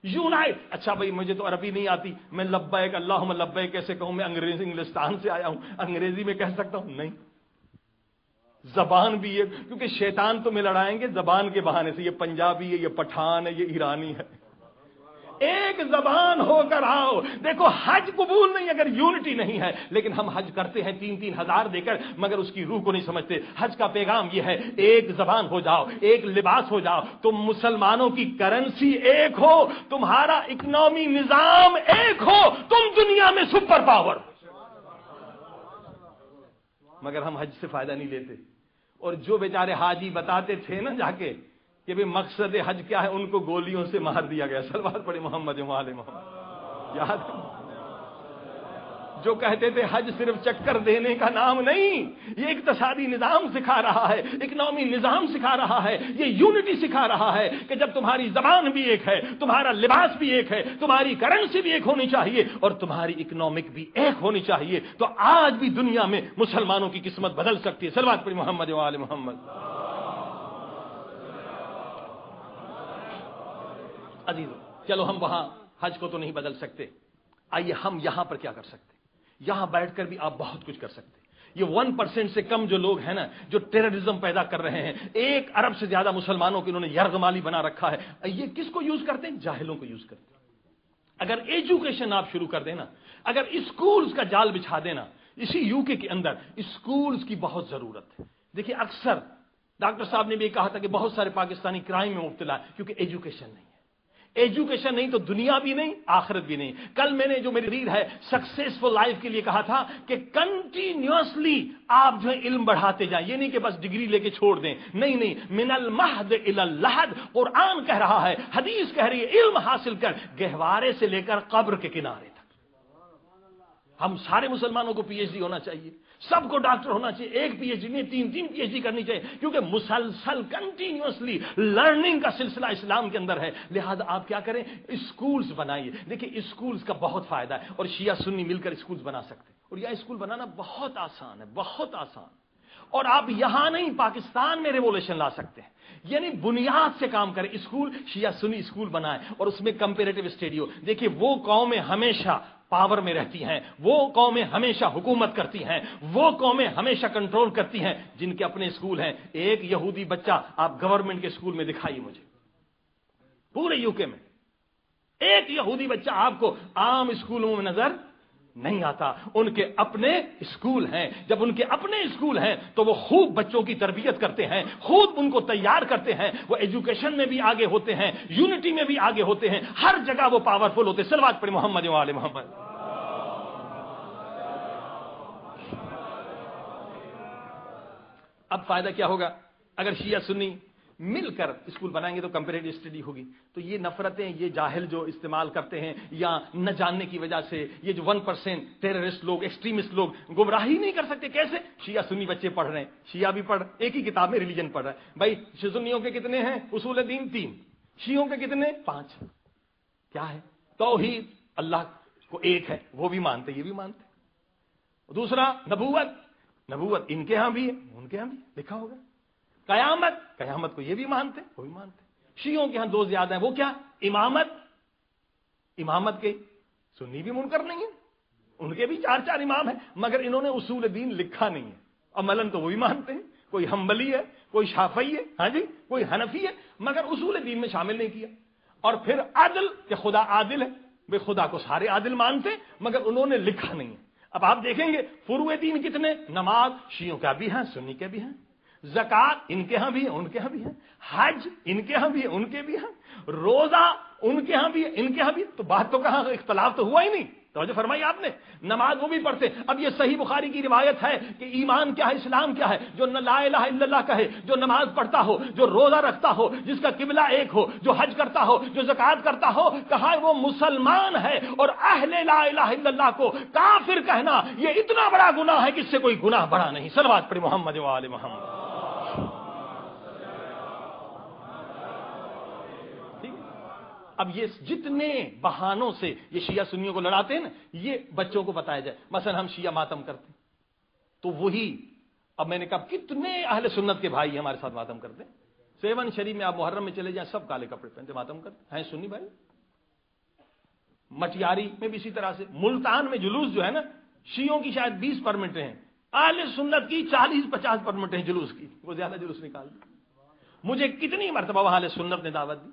یونائٹ. اچھا بھائی مجھے تو عربی نہیں آتی، میں لبیک اللہم لبیک کیسے کہوں؟ میں انگریزی انگلستان سے آیا ہوں، انگریزی میں کہہ سکتا ہوں؟ نہیں. زبان بھی ہے، کیونکہ شیطان تمہیں لڑائیں گے زبان کے بہانے سے. یہ پنجابی ہے، یہ پٹھان ہے، یہ ایرانی ہے. ایک زبان ہو کر آؤ. دیکھو حج قبول نہیں اگر یونٹی نہیں ہے. لیکن ہم حج کرتے ہیں 3-3 ہزار دے کر، مگر اس کی روح کو نہیں سمجھتے. حج کا پیغام یہ ہے، ایک زبان ہو جاؤ، ایک لباس ہو جاؤ. تم مسلمانوں کی کرنسی ایک ہو، تمہارا اکنامی نظام ایک ہو، تم دنیا میں سپر پاور. مگر ہم حج سے فائدہ نہیں لیتے. اور جو بیچارے حاجی بتاتے تھے نا جا کے کہ بھئی مقصد حج کیا ہے, ان کو گولیوں سے مار دیا گیا. صلوات پڑھے محمد و آل محمد. یاد ہے جو کہتے تھے حج صرف چکر دینے کا نام نہیں, یہ اقتصادی نظام سکھا رہا ہے, اکنامی نظام سکھا رہا ہے, یہ یونٹی سکھا رہا ہے کہ جب تمہاری زبان بھی ایک ہے, تمہارا لباس بھی ایک ہے, تمہاری کرنسی بھی ایک ہونی چاہیے اور تمہاری اکنامک بھی ایک ہونی چاہیے, تو آج بھی دنیا میں مسلمانوں کی قسمت بدل سکتی ہے. صلوات پڑھیں محمد و آل محمد. عزیزو, چلو ہم وہاں حج کو تو نہیں بدل سکتے, آئیے ہم یہاں پر کیا کر سکتے. یہاں بیٹھ کر بھی آپ بہت کچھ کر سکتے. یہ 1% سے کم جو لوگ ہیں نا, جو ٹیررزم پیدا کر رہے ہیں, 1 ارب سے زیادہ مسلمانوں کو انہوں نے یرغمالی بنا رکھا ہے, یہ کس کو یوز کرتے ہیں؟ جاہلوں کو یوز کرتے ہیں. اگر ایجوکیشن آپ شروع کر دینا, اگر اسکولز کا جال بچھا دینا, اسی یو کے اندر اسکولز کی بہت ضرورت ہے. دیکھیے اکثر ڈاکٹر صاحب نے بھی کہا تھا کہ بہت سارے پاکستانی کرائم میں مبتلا ہے کیونکہ ایجوکیشن نہیں ہے. ایجوکیشن نہیں تو دنیا بھی نہیں, آخرت بھی نہیں. کل میں نے جو میری ریڈ ہے سکسیسفل لائف کے لیے کہا تھا کہ کنٹینیوسلی آپ جو ہے علم بڑھاتے جائیں, یہ نہیں کہ بس ڈگری لے کے چھوڑ دیں, نہیں, من المہد الی اللحد. قرآن کہہ رہا ہے, حدیث کہہ رہی ہے, علم حاصل کر گہوارے سے لے کر قبر کے کنارے تک. ہم سارے مسلمانوں کو PhD ہونا چاہیے, سب کو ڈاکٹر ہونا چاہیے, 1 PhD نہیں 3 PhD کرنی چاہیے, کیونکہ مسلسل کنٹینیوسلی لرننگ کا سلسلہ اسلام کے اندر ہے. لہذا آپ کیا کریں, اسکولز بنائیے. دیکھیں اسکولز کا بہت فائدہ ہے, اور شیعہ سنی مل کر اسکولز بنا سکتے ہیں, اور یہ اسکول بنانا بہت آسان ہے, بہت آسان. اور آپ یہاں نہیں پاکستان میں ریولیوشن لا سکتے ہیں, یعنی بنیاد سے کام کریں. اسکول شیعہ سنی اسکول بنائیں اور اس میں کمپیریٹو اسٹڈی ہو. دیکھیے وہ قومیں ہمیشہ پاور میں رہتی ہیں, وہ قومیں ہمیشہ حکومت کرتی ہیں, وہ قومیں ہمیشہ کنٹرول کرتی ہیں جن کے اپنے اسکول ہیں. ایک یہودی بچہ آپ گورنمنٹ کے اسکول میں دکھائیے مجھے, پورے UK میں ایک یہودی بچہ آپ کو عام اسکولوں میں نظر نہیں آتا. ان کے اپنے اسکول ہیں. جب ان کے اپنے اسکول ہیں تو وہ خوب بچوں کی تربیت کرتے ہیں, خوب ان کو تیار کرتے ہیں. وہ ایجوکیشن میں بھی آگے ہوتے ہیں, یونٹی میں بھی آگے ہوتے ہیں, ہر جگہ وہ پاورفل ہوتے ہیں. صلوات پڑھیں محمد و آل محمد. اب فائدہ کیا ہوگا اگر شیعہ سنی مل کر اسکول بنائیں گے تو کمپیریٹو اسٹڈی ہوگی. تو یہ نفرتیں, یہ جاہل جو استعمال کرتے ہیں یا نہ جاننے کی وجہ سے, یہ جو 1% ٹیررسٹ لوگ, ایکسٹریمسٹ لوگ گمراہی نہیں کر سکتے. کیسے؟ شیعہ سنی بچے پڑھ رہے ہیں, شیعہ بھی پڑھ, ایک ہی کتاب میں ریلیجن پڑھ رہا ہے. بھائی سنیوں کے کتنے ہیں اصول دین؟ 3. شیعوں کے کتنے؟ 5. کیا ہے؟ توحید, اللہ کو ایک ہے, وہ بھی مانتے, یہ بھی مانتے. دوسرا نبوت ان کے ہاں بھی ہے, ان کے ہاں بھی لکھا ہوگا. قیامت کو یہ بھی مانتے, وہ بھی مانتے. شیعوں کے ہاں 2 زیادہ ہیں, وہ کیا؟ امامت کے سنی بھی منکر نہیں ہے, ان کے بھی 4 امام ہیں, مگر انہوں نے اصول دین لکھا نہیں ہے. عملاً تو وہ بھی مانتے ہیں, کوئی حنبلی ہے, کوئی شافعی ہے, ہاں جی, کوئی حنفی ہے, مگر اصول دین میں شامل نہیں کیا. اور پھر عدل, کہ خدا عادل ہے, بے خدا کو سارے عادل مانتے, مگر انہوں نے لکھا نہیں ہے. اب آپ دیکھیں گے فروع دین کتنے, نماز شیعوں کا بھی ہیں, سنی کے بھی ہیں, زکات ان کے ہاں بھی ہے, ان کے ہاں بھی ہے, حج ان کے ہاں بھی ہے, ان کے بھی ہے, روزہ ان کے ہاں بھی ہے, ان کے ہاں بھی. تو بات تو کہاں, اختلاف تو ہوا ہی نہیں. توجہ فرمائی آپ نے. نماز وہ بھی پڑھتے. اب یہ صحیح بخاری کی روایت ہے کہ ایمان کیا ہے, اسلام کیا ہے. جو لا الہ الا اللہ کہے, جو نماز پڑھتا ہو, جو روزہ رکھتا ہو, جس کا قبلہ ایک ہو, جو حج کرتا ہو, جو زکات کرتا ہو, کہا وہ مسلمان ہے. اور اہل لا الہ الا اللہ کو کافر کہنا یہ اتنا بڑا گناہ ہے کہ اس سے کوئی گناہ بڑا نہیں. صلوات پڑھیں محمد و آل محمد. اب یہ جتنے بہانوں سے یہ شیعہ سنیوں کو لڑاتے ہیں نا, یہ بچوں کو بتایا جائے. مثلا ہم شیعہ ماتم کرتے ہیں تو وہی, اب میں نے کہا کتنے اہل سنت کے بھائی ہمارے ساتھ ماتم کرتے ہیں. 7 شریف میں آپ محرم میں چلے جائیں, سب کالے کپڑے پہنتے ماتم کرتے ہیں سنی بھائی. مٹیاری میں بھی اسی طرح سے. ملتان میں جلوس جو ہے نا, شیعوں کی شاید 20 پرمٹیں ہیں, اہل سنت کی 40-50 پرمٹیں ہیں جلوس کی, وہ زیادہ جلوس نکال دی. مجھے کتنی مرتبہ وہاں اہل سنت نے دعوت دی,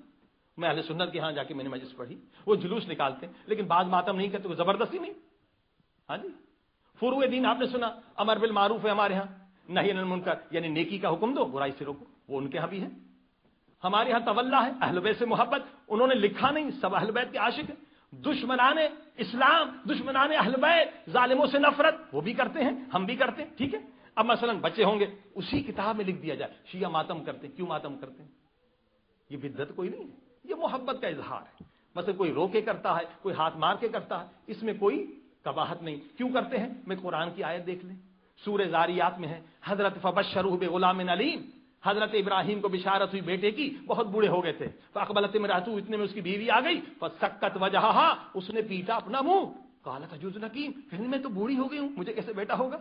میں اہل سنت کے ہاں جا کے میں نے مجلس پڑھی. وہ جلوس نکالتے ہیں لیکن بعض ماتم نہیں کرتے, وہ زبردستی نہیں. ہاں جی, فروع دین آپ نے سنا, امر بالمعروف ہے ہمارے ہاں, نہی عن المنکر یعنی نیکی کا حکم دو, برائی سے روکو, وہ ان کے ہاں بھی ہے. ہمارے ہاں تولا ہے, اہل بیت سے محبت, انہوں نے لکھا نہیں, سب اہل بیت کے عاشق ہیں. دشمنان اسلام, دشمنان اہل بیت, ظالموں سے نفرت, وہ بھی کرتے ہیں, ہم بھی کرتے ہیں. ٹھیک ہے. اب مثلا بچے ہوں گے، اسی کتاب میں لکھ دیا جائے شیعہ ماتم کرتے ہیں. کیوں ماتم کرتے ہیں؟ یہ بدعت کوئی نہیں ہے، یہ محبت کا اظہار ہے. مثلا کوئی رو کے کرتا ہے، کوئی ہاتھ مار کے کرتا ہے، اس میں کوئی قباحت نہیں. کیوں کرتے ہیں؟ میں قرآن کی آیت دیکھ لیں، سورہ زاریات میں ہے، حضرت فبشروہ بغلام علیم، حضرت ابراہیم کو بشارت ہوئی بیٹے کی، بہت بوڑھے ہو گئے تھے. فاقبلت امرأتہ، اتنے میں اس کی بیوی آ گئی، فسکت وجہہا، اس نے پیٹا اپنا منہ. قالت اجوز نکیم، کہنے میں تو بوڑھی ہو گئی ہوں، مجھے کیسے بیٹا ہوگا؟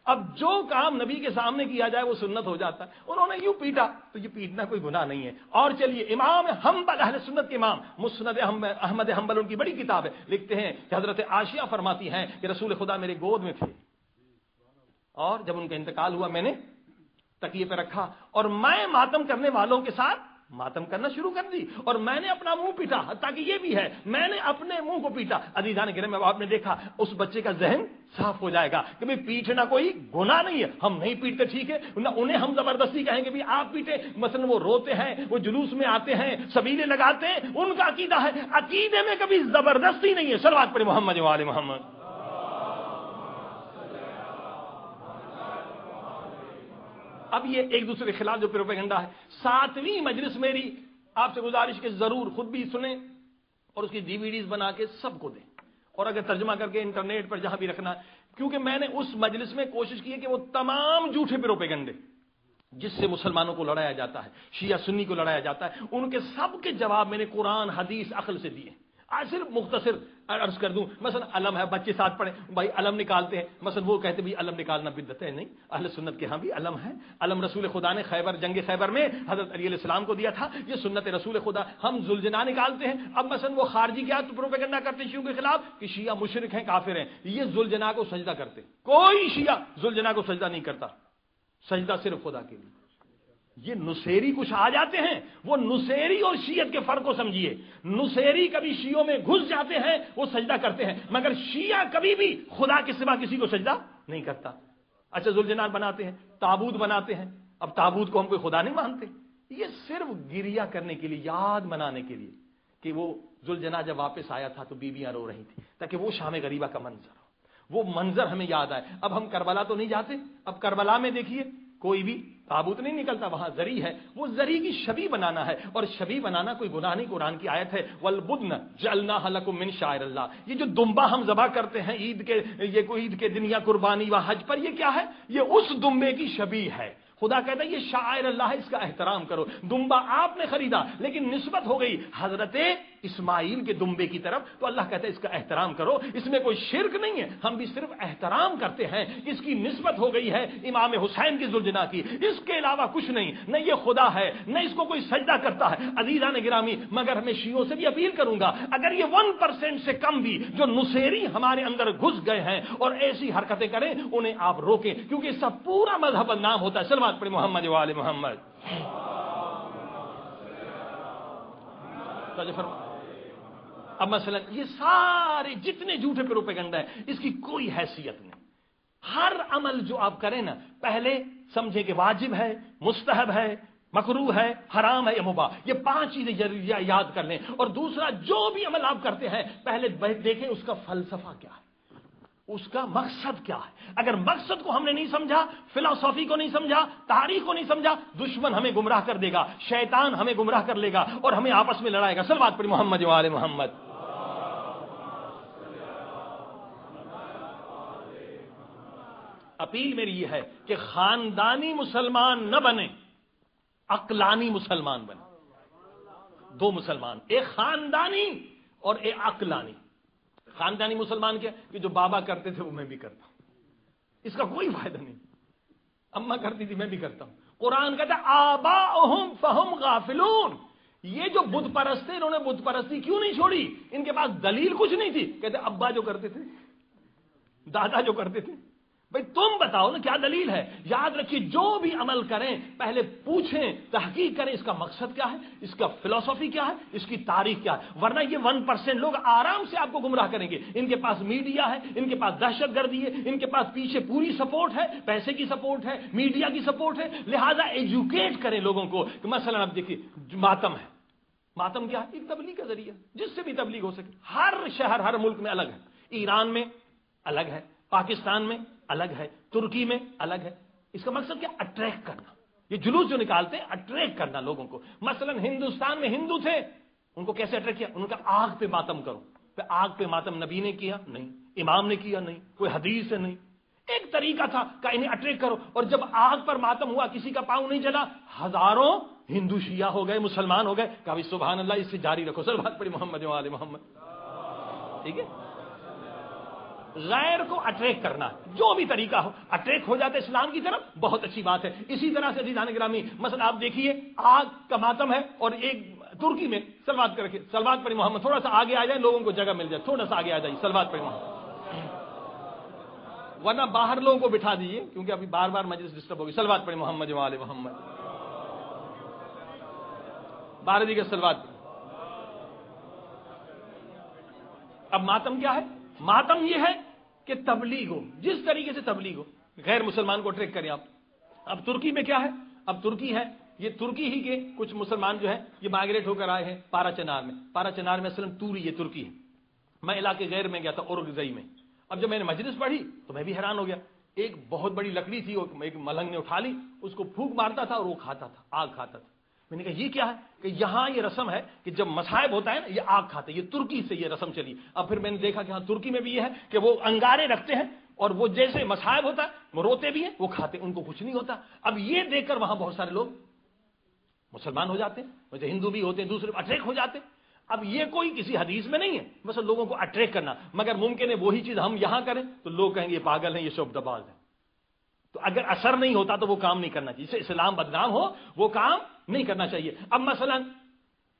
اب جو کام نبی کے سامنے کیا جائے وہ سنت ہو جاتا ہے. انہوں نے یوں پیٹا تو یہ پیٹنا کوئی گناہ نہیں ہے. اور چلیے امام حنبل، اہل سنت کے امام، مسند احمد حنبل ان کی بڑی کتاب ہے، لکھتے ہیں کہ حضرت عائشہ فرماتی ہیں کہ رسول خدا میرے گود میں تھے، اور جب ان کا انتقال ہوا میں نے تکیے پہ رکھا اور میں ماتم کرنے والوں کے ساتھ ماتم کرنا شروع کر دی، اور میں نے اپنا منہ پیٹا. تاکہ یہ بھی ہے میں نے اپنے منہ کو پیٹا. عزیزان گرامی، میں آپ نے دیکھا اس بچے کا ذہن صاف ہو جائے گا کہ بھئی پیٹنا کوئی گناہ نہیں ہے. ہم نہیں پیٹتے ٹھیک ہے، نہ انہیں ہم زبردستی کہیں گے بھی آپ پیٹے. مثلا وہ روتے ہیں، وہ جلوس میں آتے ہیں، سبیلے لگاتے ہیں، ان کا عقیدہ ہے. عقیدے میں کبھی زبردستی نہیں ہے. صلوات پڑھیں محمد و آل محمد. اب یہ ایک دوسرے کے خلاف جو پروپیگنڈا ہے. 7ویں مجلس میری آپ سے گزارش کہ ضرور خود بھی سنیں اور اس کی DVDs بنا کے سب کو دیں، اور اگر ترجمہ کر کے انٹرنیٹ پر جہاں بھی رکھنا، کیونکہ میں نے اس مجلس میں کوشش کی ہے کہ وہ تمام جھوٹے پروپیگنڈے جس سے مسلمانوں کو لڑایا جاتا ہے، شیعہ سنی کو لڑایا جاتا ہے، ان کے سب کے جواب میں نے قرآن حدیث عقل سے دیے. آج صرف مختصر عرض کر دوں، مثلا علم ہے، بچے ساتھ پڑھیں، بھائی علم نکالتے ہیں، مثلا وہ کہتے ہیں علم نکالنا بدعت ہے. نہیں، اہل سنت کے ہاں بھی علم ہے. علم رسول خدا نے جنگ خیبر میں حضرت علی علیہ السلام کو دیا تھا، یہ سنت رسول خدا. ہم ذوالجناح نکالتے ہیں. اب مثلا وہ خارجی کیا تو پروپیگنڈا کرتے ہیں شیعوں کے خلاف کہ شیعہ مشرک ہیں، کافر ہیں، یہ ذوالجناح کو سجدہ کرتے. کوئی شیعہ ذوالجناح کو سجدہ نہیں کرتا، سجدہ صرف خدا کے لیے. یہ نصیری کچھ آ جاتے ہیں، وہ نصیری اور شیعت کے فرق کو سمجھیے. نصیری کبھی شیعوں میں گھس جاتے ہیں، وہ سجدہ کرتے ہیں، مگر شیعہ کبھی بھی خدا کے سوا کسی کو سجدہ نہیں کرتا. اچھا ذوالجناح بناتے ہیں، تابوت بناتے ہیں. اب تابوت کو ہم کوئی خدا نہیں مانتے. یہ صرف گریہ کرنے کے لیے، یاد منانے کے لیے کہ وہ ذوالجناح جب واپس آیا تھا تو بیویاں رو رہی تھیں، تاکہ وہ شام غریبہ کا منظر ہو، وہ منظر ہمیں یاد آئے. اب ہم کربلا تو نہیں جاتے. اب کربلا میں دیکھیے کوئی بھی تابوت نہیں نکلتا، وہاں زری ہے، وہ زری کی شبیہ بنانا ہے، اور شبیہ بنانا کوئی گناہ نہیں. قرآن کی آیت ہے والبدن جعلناها لكم من شعائر اللہ. یہ جو دمبا ہم ذبح کرتے ہیں عید کے، یہ کوئی عید کے دن یا قربانی و حج پر، یہ کیا ہے؟ یہ اس دمبے کی شبیہ ہے. خدا کہتا ہے یہ شاعر اللہ ہے، اس کا احترام کرو. دمبا آپ نے خریدا لیکن نسبت ہو گئی حضرت اسماعیل کے دمبے کی طرف، تو اللہ کہتا ہے اس کا احترام کرو. اس میں کوئی شرک نہیں ہے، ہم بھی صرف احترام کرتے ہیں. اس کی نسبت ہو گئی ہے امام حسین کی ذوالجناح کی، اس کے علاوہ کچھ نہیں. نہ یہ خدا ہے، نہ اس کو کوئی سجدہ کرتا ہے. عزیزان گرامی، مگر میں شیعوں سے بھی اپیل کروں گا، اگر یہ 1% سے کم بھی جو نصیری ہمارے اندر گھس گئے ہیں اور ایسی حرکتیں کریں، انہیں آپ روکیں، کیونکہ اس کا پورا مذہب بدنام ہوتا ہے. سلمان پڑھیں محمد و آل محمد. اب مثلا یہ سارے جتنے جھوٹے پروپیگنڈا ہیں، اس کی کوئی حیثیت نہیں. ہر عمل جو آپ کریں نا، پہلے سمجھیں کہ واجب ہے، مستحب ہے، مکروہ ہے، حرام ہے یا مباح. یہ 5 چیزیں یاد کر لیں. اور دوسرا، جو بھی عمل آپ کرتے ہیں پہلے دیکھیں اس کا فلسفہ کیا ہے، اس کا مقصد کیا ہے. اگر مقصد کو ہم نے نہیں سمجھا، فلسفی کو نہیں سمجھا، تاریخ کو نہیں سمجھا، دشمن ہمیں گمراہ کر دے گا، شیطان ہمیں گمراہ کر لے گا اور ہمیں آپس میں لڑائے گا. صلوات پڑھیں محمد و آل محمد. اپیل میری یہ ہے کہ خاندانی مسلمان نہ بنے، عقلانی مسلمان بنے. 2 مسلمان، ایک خاندانی اور ایک عقلانی. خاندانی مسلمان کیا کہ جو بابا کرتے تھے وہ میں بھی کرتا ہوں، اس کا کوئی فائدہ نہیں. اماں کرتی تھی میں بھی کرتا ہوں. قرآن کہتا ہے آباؤہم فہم غافلون. یہ جو بت پرست تھے، انہوں نے بت پرستی کیوں نہیں چھوڑی؟ ان کے پاس دلیل کچھ نہیں تھی. کہتے ابا جو کرتے تھے، دادا جو کرتے تھے، بھئی تم بتاؤ نا کیا دلیل ہے. یاد رکھیے جو بھی عمل کریں پہلے پوچھیں، تحقیق کریں اس کا مقصد کیا ہے، اس کا فلسفی کیا ہے، اس کی تاریخ کیا ہے. ورنہ یہ 1% لوگ آرام سے آپ کو گمراہ کریں گے. ان کے پاس میڈیا ہے، ان کے پاس دہشت گردی ہے، ان کے پاس پیچھے پوری سپورٹ ہے، پیسے کی سپورٹ ہے، میڈیا کی سپورٹ ہے. لہذا ایجوکیٹ کریں لوگوں کو. مثلا اب دیکھیے ماتم ہے، ماتم کیا ہے؟ ایک تبلیغ کا ذریعہ، جس سے بھی تبلیغ ہو سکے. ہر شہر ہر ملک میں الگ ہے. ایران میں الگ ہے، پاکستان میں الگ ہے، ترکی میں الگ ہے. اس کا مقصد کیا؟ اٹریکٹ کرنا. یہ جلوس جو نکالتے ہیں اٹریکٹ کرنا لوگوں کو. مثلا ہندوستان میں ہندو تھے, ان کو کیسے اٹریکٹ کیا؟ ان کا آگ پہ ماتم کرو. پہ آگ پہ ماتم نبی نے کیا نہیں, امام نے کیا نہیں, کوئی حدیث ہے نہیں, ایک طریقہ تھا کہ انہیں اٹریکٹ کرو. اور جب آگ پر ماتم ہوا, کسی کا پاؤں نہیں جلا, ہزاروں ہندو شیعہ ہو گئے, مسلمان ہو گئے. کہا بھی سبحان اللہ, اس سے جاری رکھو. سر بات پڑی محمد و آل محمد. ٹھیک ہے, غیر کو اٹریکٹ کرنا, جو بھی طریقہ ہو اٹریکٹ ہو جاتے اسلام کی طرف, بہت اچھی بات ہے. اسی طرح سے عزیزان گرامی, مثلا آپ دیکھیے آگ کا ماتم ہے اور ایک ترکی میں سلوات کر کے, سلوات پڑھی محمد, تھوڑا سا آگے آ جائے, لوگوں کو جگہ مل جائے, تھوڑا سا آگے آ جائیے, سلوات پڑھی محمد, ورنہ باہر لوگوں کو بٹھا دیجیے کیونکہ ابھی بار بار مجلس ڈسٹرب ہوگی. سلوات پڑھی محمد و آل محمد. باہر دیگر سلوات. اب ماتم کیا ہے؟ ماتم یہ ہے کہ تبلیغ ہو, جس طریقے سے تبلیغ ہو, غیر مسلمان کو ٹریک کریں آپ. اب ترکی میں کیا ہے؟ اب ترکی ہے, یہ ترکی ہی کے کچھ مسلمان جو ہے یہ مائگریٹ ہو کر آئے ہیں پارا چنار میں. پارا چنار میں اصلا توری, یہ ترکی ہے. میں علاقے غیر میں گیا تھا, اورگزئی میں. اب جب میں نے مجلس پڑھی تو میں بھی حیران ہو گیا. ایک بہت بڑی لکڑی تھی, ایک ملنگ نے اٹھا لی, اس کو پھونک مارتا تھا اور وہ کھاتا تھا, آگ کھاتا تھا. میں نے کہا یہ کیا ہے؟ کہ یہاں یہ رسم ہے کہ جب مصائب ہوتا ہے نا, یہ آگ کھاتے. یہ ترکی سے یہ رسم چلی. اب پھر میں نے دیکھا کہ ہاں ترکی میں بھی یہ ہے کہ وہ انگارے رکھتے ہیں اور وہ جیسے مصائب ہوتا ہے وہ روتے بھی ہیں, وہ کھاتے, ان کو کچھ نہیں ہوتا. اب یہ دیکھ کر وہاں بہت سارے لوگ مسلمان ہو جاتے ہیں, ویسے ہندو بھی ہوتے ہیں, دوسرے اٹریکٹ ہو جاتے ہیں. اب یہ کوئی کسی حدیث میں نہیں ہے, بس لوگوں کو اٹریکٹ کرنا. مگر ممکن ہے وہی چیز ہم یہاں کریں تو لوگ کہیں گے یہ پاگل ہیں, یہ شعبدہ باز ہیں. تو اگر اثر نہیں ہوتا تو وہ کام نہیں کرنا چاہیے. جسے اسلام بدنام ہو وہ کام نہیں کرنا چاہیے. اب مثلا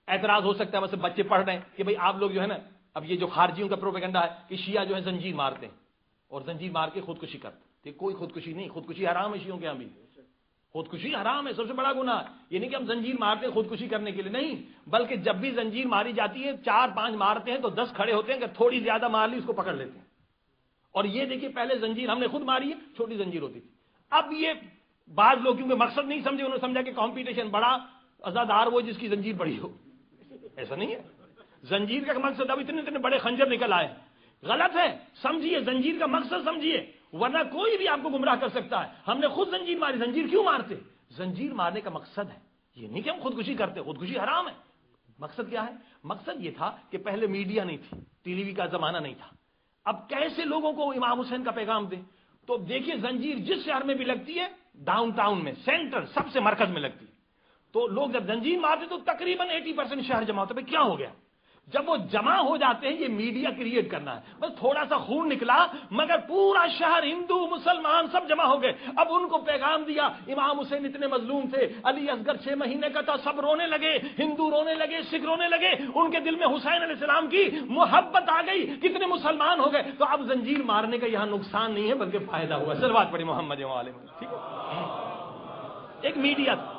اعتراض ہو سکتا ہے, مثلا بچے پڑھ رہے ہیں کہ بھئی آپ لوگ جو ہے نا, اب یہ جو خارجیوں کا پروپیگنڈا ہے کہ شیعہ جو ہے زنجیر مارتے ہیں اور زنجیر مار کے خودکشی کرتے ہیں. کوئی خودکشی نہیں, خودکشی حرام ہے شیعوں کے یہاں بھی. خودکشی حرام ہے, سب سے بڑا گناہ. یہ نہیں کہ ہم زنجیر مارتے ہیں خودکشی کرنے کے لیے, نہیں, بلکہ جب بھی زنجیر ماری جاتی ہے 4-5 مارتے ہیں تو 10 کھڑے ہوتے ہیں کہ تھوڑی زیادہ مار لی اس کو پکڑ لیتے ہیں. اور یہ دیکھیے پہلے زنجیر ہم نے خود ماری ہے, چھوٹی زنجیر ہوتی تھی. اب یہ بعض لوگ کیونکہ مقصد نہیں سمجھے, انہوں نے سمجھا کہ کمپٹیشن بڑا, ازادار وہ جس کی زنجیر بڑی ہو. ایسا نہیں ہے. زنجیر کا مقصد, اب اتنے بڑے خنجر نکل آئے, غلط ہے. سمجھیے زنجیر کا مقصد سمجھیے, ورنہ کوئی بھی آپ کو گمراہ کر سکتا ہے. ہم نے خود زنجیر ماری, زنجیر کیوں مارتے؟ زنجیر مارنے کا مقصد ہے, یہ نہیں کہ ہم خودکشی کرتے, خودکشی حرام ہے. مقصد کیا ہے؟ مقصد یہ تھا کہ پہلے میڈیا نہیں تھی, ٹی وی کا زمانہ نہیں تھا. اب کیسے لوگوں کو امام حسین کا پیغام دیں؟ تو دیکھیے زنجیر جس شہر میں بھی لگتی ہے, ڈاؤن ٹاؤن میں, سینٹر سب سے مرکز میں لگتی ہے, تو لوگ جب زنجیر مارتے تو تقریباً 80% شہر جمع ہوتا ہے. کیا ہو گیا؟ جب وہ جمع ہو جاتے ہیں, یہ میڈیا کریٹ کرنا ہے, بس تھوڑا سا خون نکلا مگر پورا شہر ہندو مسلمان سب جمع ہو گئے. اب ان کو پیغام دیا, امام حسین اتنے مظلوم تھے, علی اصغر 6 مہینے کا تھا, سب رونے لگے, ہندو رونے لگے, سکھ رونے لگے, ان کے دل میں حسین علیہ السلام کی محبت آ گئی, کتنے مسلمان ہو گئے. تو اب زنجیر مارنے کا یہاں نقصان نہیں ہے بلکہ فائدہ ہوا. صلوات پڑھی محمد و آل محمد. ٹھیک ہے, ایک میڈیا تھا.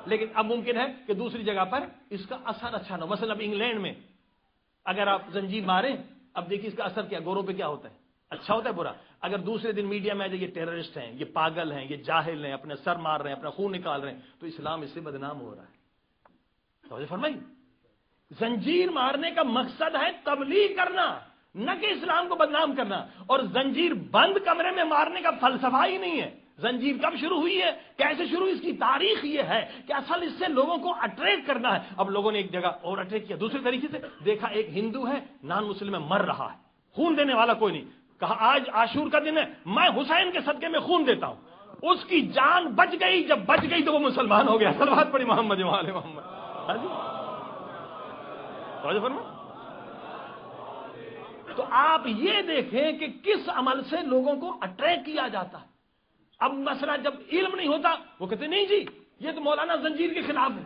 لیکن اب ممکن ہے کہ دوسری جگہ پر اس کا اثر اچھا نہ ہو. مثلا اب انگلینڈ میں اگر آپ زنجیر ماریں, اب دیکھیے اس کا اثر کیا, گوروں پہ کیا ہوتا ہے, اچھا ہوتا ہے برا. اگر دوسرے دن میڈیا میں آ جائے یہ ٹیررسٹ ہیں, یہ پاگل ہیں, یہ جاہل ہیں, اپنے سر مار رہے ہیں, اپنا خون نکال رہے ہیں, تو اسلام اس سے بدنام ہو رہا ہے. توجہ فرمائی, زنجیر مارنے کا مقصد ہے تبلیغ کرنا, نہ کہ اسلام کو بدنام کرنا. اور زنجیر بند کمرے میں مارنے کا فلسفہ ہی نہیں ہے. زنجیر کب شروع ہوئی ہے, کیسے شروع, اس کی تاریخ یہ ہے کہ اصل اس سے لوگوں کو اٹریکٹ کرنا ہے. اب لوگوں نے ایک جگہ اور اٹریکٹ کیا, دوسرے طریقے سے دیکھا, ایک ہندو ہے نان مسلم ہے, مر رہا ہے, خون دینے والا کوئی نہیں. کہا آج عاشور کا دن ہے, میں حسین کے صدقے میں خون دیتا ہوں. اس کی جان بچ گئی, جب بچ گئی تو وہ مسلمان ہو گیا. صلوات پڑھی محمد و آل محمد. ہاں جی, تو آپ یہ دیکھیں کہ کس عمل سے لوگوں کو اٹریکٹ کیا جاتا ہے. اب مسئلہ جب علم نہیں ہوتا, وہ کہتے نہیں جی یہ تو مولانا زنجیر کے خلاف ہے.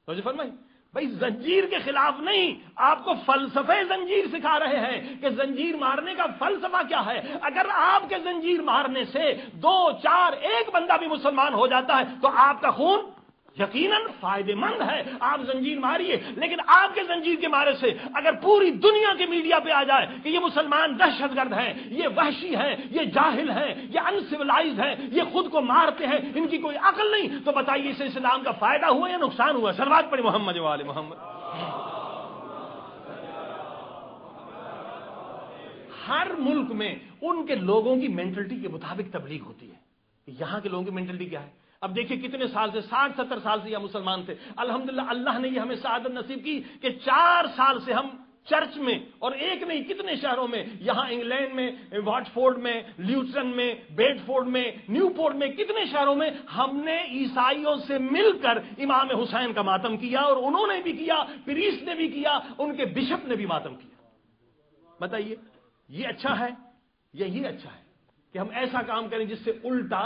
توجہ فرمائی, بھائی زنجیر کے خلاف نہیں, آپ کو فلسفے زنجیر سکھا رہے ہیں کہ زنجیر مارنے کا فلسفہ کیا ہے. اگر آپ کے زنجیر مارنے سے 2 4 1 بندہ بھی مسلمان ہو جاتا ہے تو آپ کا خون یقیناً فائدہ مند ہے, آپ زنجیر ماریے. لیکن آپ کے زنجیر کے مارے سے اگر پوری دنیا کے میڈیا پہ آ جائے کہ یہ مسلمان دہشت گرد ہیں, یہ وحشی ہیں, یہ جاہل ہیں, یہ انسیولائزڈ ہیں, یہ خود کو مارتے ہیں, ان کی کوئی عقل نہیں, تو بتائیے اسے اسلام کا فائدہ ہوا یا نقصان ہوا؟ صلوات پڑھی محمد و آل محمد. ہر ملک میں ان کے لوگوں کی مینٹلٹی کے مطابق تبلیغ ہوتی ہے. یہاں کے لوگوں کی مینٹلٹی کیا ہے؟ اب دیکھیں کتنے سال سے 60-70 سال سے یہ مسلمان تھے. الحمدللہ اللہ نے یہ ہمیں سعادت نصیب کی کہ 4 سال سے ہم چرچ میں، اور ایک نہیں کتنے شہروں میں، یہاں انگلینڈ میں، واٹفورڈ میں، لیوٹن میں، بیڈ فورڈ میں، نیو پورٹ میں، کتنے شہروں میں ہم نے عیسائیوں سے مل کر امام حسین کا ماتم کیا، اور انہوں نے بھی کیا، پریسٹ نے بھی کیا، ان کے بشپ نے بھی ماتم کیا. بتائیے یہ اچھا ہے یا یہ اچھا ہے کہ ہم ایسا کام کریں جس سے الٹا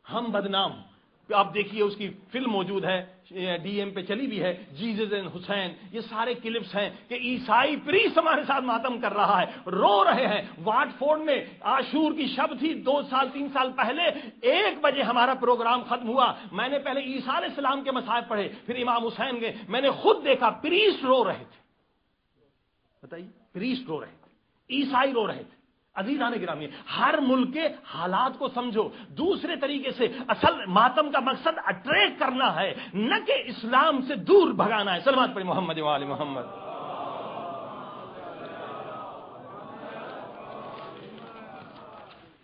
ہم بدنام ہوں؟ آپ دیکھیے اس کی فلم موجود ہے، ڈی ایم پہ چلی بھی ہے، جیزس اینڈ حسین. یہ سارے کلپس ہیں کہ عیسائی پریسٹ ہمارے ساتھ ماتم کر رہا ہے، رو رہے ہیں. واٹفورڈ میں عاشور کی شب تھی 2-3 سال پہلے، 1 بجے ہمارا پروگرام ختم ہوا. میں نے پہلے عیسیٰ علیہ السلام کے مصائب پڑھے، پھر امام حسین کے. میں نے خود دیکھا پریسٹ رو رہے تھے. بتائیے پریسٹ رو رہے تھے، عیسائی رو رہے تھے. عزیزان گرامی، ہر ملک کے حالات کو سمجھو. دوسرے طریقے سے اصل ماتم کا مقصد اٹریکٹ کرنا ہے، نہ کہ اسلام سے دور بھگانا ہے. صلوات پڑھیں محمد و آل محمد.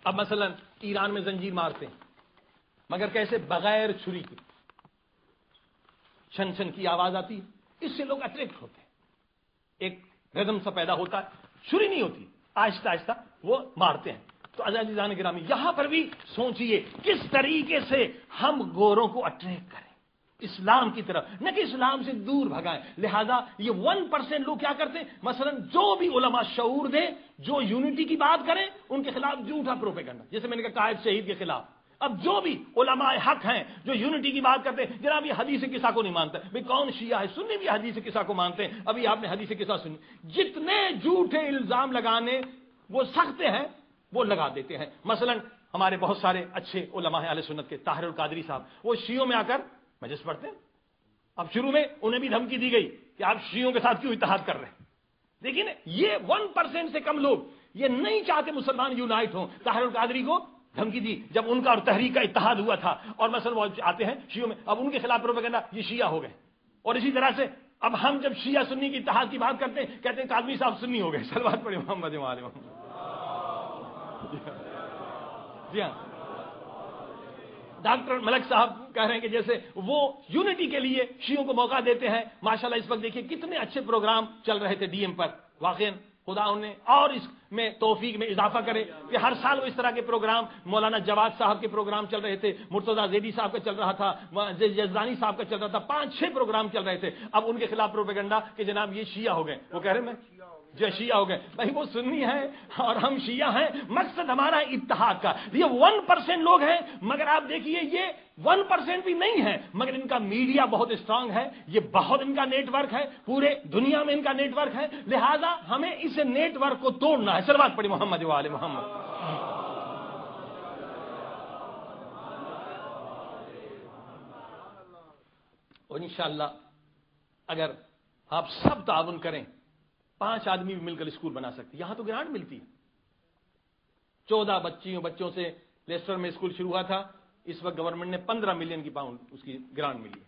اب مثلا ایران میں زنجیر مارتے ہیں، مگر کیسے؟ بغیر چھری کے. چھن چھن کی آواز آتی ہے، اس سے لوگ اٹریکٹ ہوتے ہیں. ایک ردم سا پیدا ہوتا ہے، چھری نہیں ہوتی، آہستہ آہستہ وہ مارتے ہیں. تو عزیزان گرامی یہاں پر بھی سوچئے کس طریقے سے ہم گوروں کو اٹریکٹ کریں اسلام کی طرف، نہ کہ اسلام سے دور بھگائیں. لہذا یہ 1% لوگ کیا کرتے ہیں؟ مثلا جو بھی علماء شعور دیں، جو یونٹی کی بات کریں، ان کے خلاف جھوٹا پروپیگنڈا. جیسے میں نے کہا قائد شہید کے خلاف. اب جو بھی علماء حق ہیں جو یونٹی کی بات کرتے ہیں، جناب یہ حدیث قصہ کو نہیں مانتا. بھئی کون شیعہ ہے؟ سنی بھی حدیث قصہ کو مانتے ہیں. ابھی آپ نے حدیث قصہ سنی. جتنے جھوٹے الزام لگانے وہ سختے ہیں وہ لگا دیتے ہیں. مثلا ہمارے بہت سارے اچھے علماء ہیں اہل سنت کے، طاہر القادری صاحب، وہ شیعوں میں آ کر مجلس پڑھتے ہیں. اب شروع میں انہیں بھی دھمکی دی گئی کہ آپ شیعوں کے ساتھ کیوں اتحاد کر رہے ہیں. دیکھیں یہ 1% سے کم لوگ یہ نہیں چاہتے مسلمان یونائٹ ہوں. طاہر القادری کو دھمکی دی جب ان کا اور تحریک کا اتحاد ہوا تھا، اور مثلا وہ آتے ہیں شیعوں میں، اب ان کے خلاف پروپیگنڈا، یہ شیعہ ہو گئے. اور اسی طرح سے اب ہم جب شیعہ سنی کی اتحاد کی بات کرتے ہیں، کہتے ہیں قادری صاحب سنی ہو گئے. صلوات پڑھیں محمد و آل محمد. جی ہاں، ڈاکٹر ملک صاحب کہہ رہے ہیں کہ جیسے وہ یونٹی کے لیے شیعوں کو موقع دیتے ہیں. ماشاءاللہ اس وقت دیکھیے کتنے اچھے پروگرام چل رہے تھے ڈی ایم پر. واقعی خدا انہیں اور اس میں توفیق میں اضافہ کرے کہ ہر سال وہ اس طرح کے پروگرام، مولانا جواد صاحب کے پروگرام چل رہے تھے، مرتضی زیدی صاحب کا چل رہا تھا، یزدانی صاحب کا چل رہا تھا، 5-6 پروگرام چل رہے تھے. اب ان کے خلاف پروپیگنڈا کہ جناب یہ شیعہ ہو گئے. وہ کہہ رہے ہیں میں جو شیعہ ہو گئے. بھائی وہ سنی ہے اور ہم شیعہ ہیں، مقصد ہمارا اتحاد کا. یہ 1% لوگ ہیں، مگر آپ دیکھیے یہ 1% بھی نہیں ہے، مگر ان کا میڈیا بہت اسٹرانگ ہے. یہ بہت ان کا نیٹ ورک ہے، پورے دنیا میں ان کا نیٹ ورک ہے. لہذا ہمیں اس نیٹ ورک کو توڑنا ہے. صلوات پڑھی محمد و آل محمد. اور انشاءاللہ اگر آپ سب تعاون کریں، 5 آدمی بھی مل کر اسکول بنا سکتے. یہاں تو گرانٹ ملتی ہے. 14 بچوں سے لیسٹر میں اسکول شروع ہوا تھا. اس وقت گورنمنٹ نے 15 ملین کی پاؤنڈ اس کی گرانٹ ملی ہے.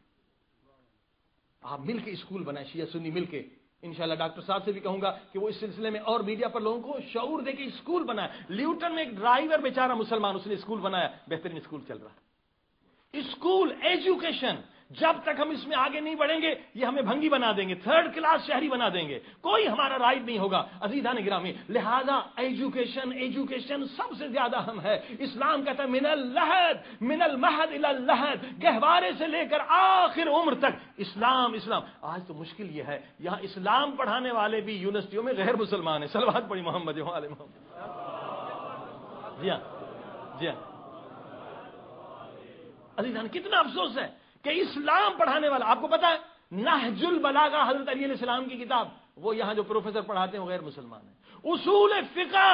آپ مل کے اسکول بنائیں، شیعہ سنی مل کے. انشاءاللہ ڈاکٹر صاحب سے بھی کہوں گا کہ وہ اس سلسلے میں اور میڈیا پر لوگوں کو شعور دے کے اسکول بنائے. لیوٹن میں ایک ڈرائیور بیچارہ مسلمان، اس نے اسکول بنایا، بہترین اسکول چل رہا. اسکول ایجوکیشن، جب تک ہم اس میں آگے نہیں بڑھیں گے یہ ہمیں بھنگی بنا دیں گے، 3rd کلاس شہری بنا دیں گے، کوئی ہمارا رائٹ نہیں ہوگا. عزیزان گرامی لہذا ایجوکیشن سب سے زیادہ اہم ہے. اسلام کہتا ہے من المہد الی اللحد، گہوارے سے لے کر آخر عمر تک اسلام. آج تو مشکل یہ ہے یہاں اسلام پڑھانے والے بھی یونیورسٹیوں میں غیر مسلمان ہیں. صلوات پڑھی محمد و آل محمد. جی ہاں عزیزان، کتنا افسوس ہے کہ اسلام پڑھانے والا، آپ کو پتا ہے نہج البلاغہ حضرت علی علیہ السلام کی کتاب، وہ یہاں جو پروفیسر پڑھاتے ہیں وہ غیر مسلمان ہیں. اصول فقہ،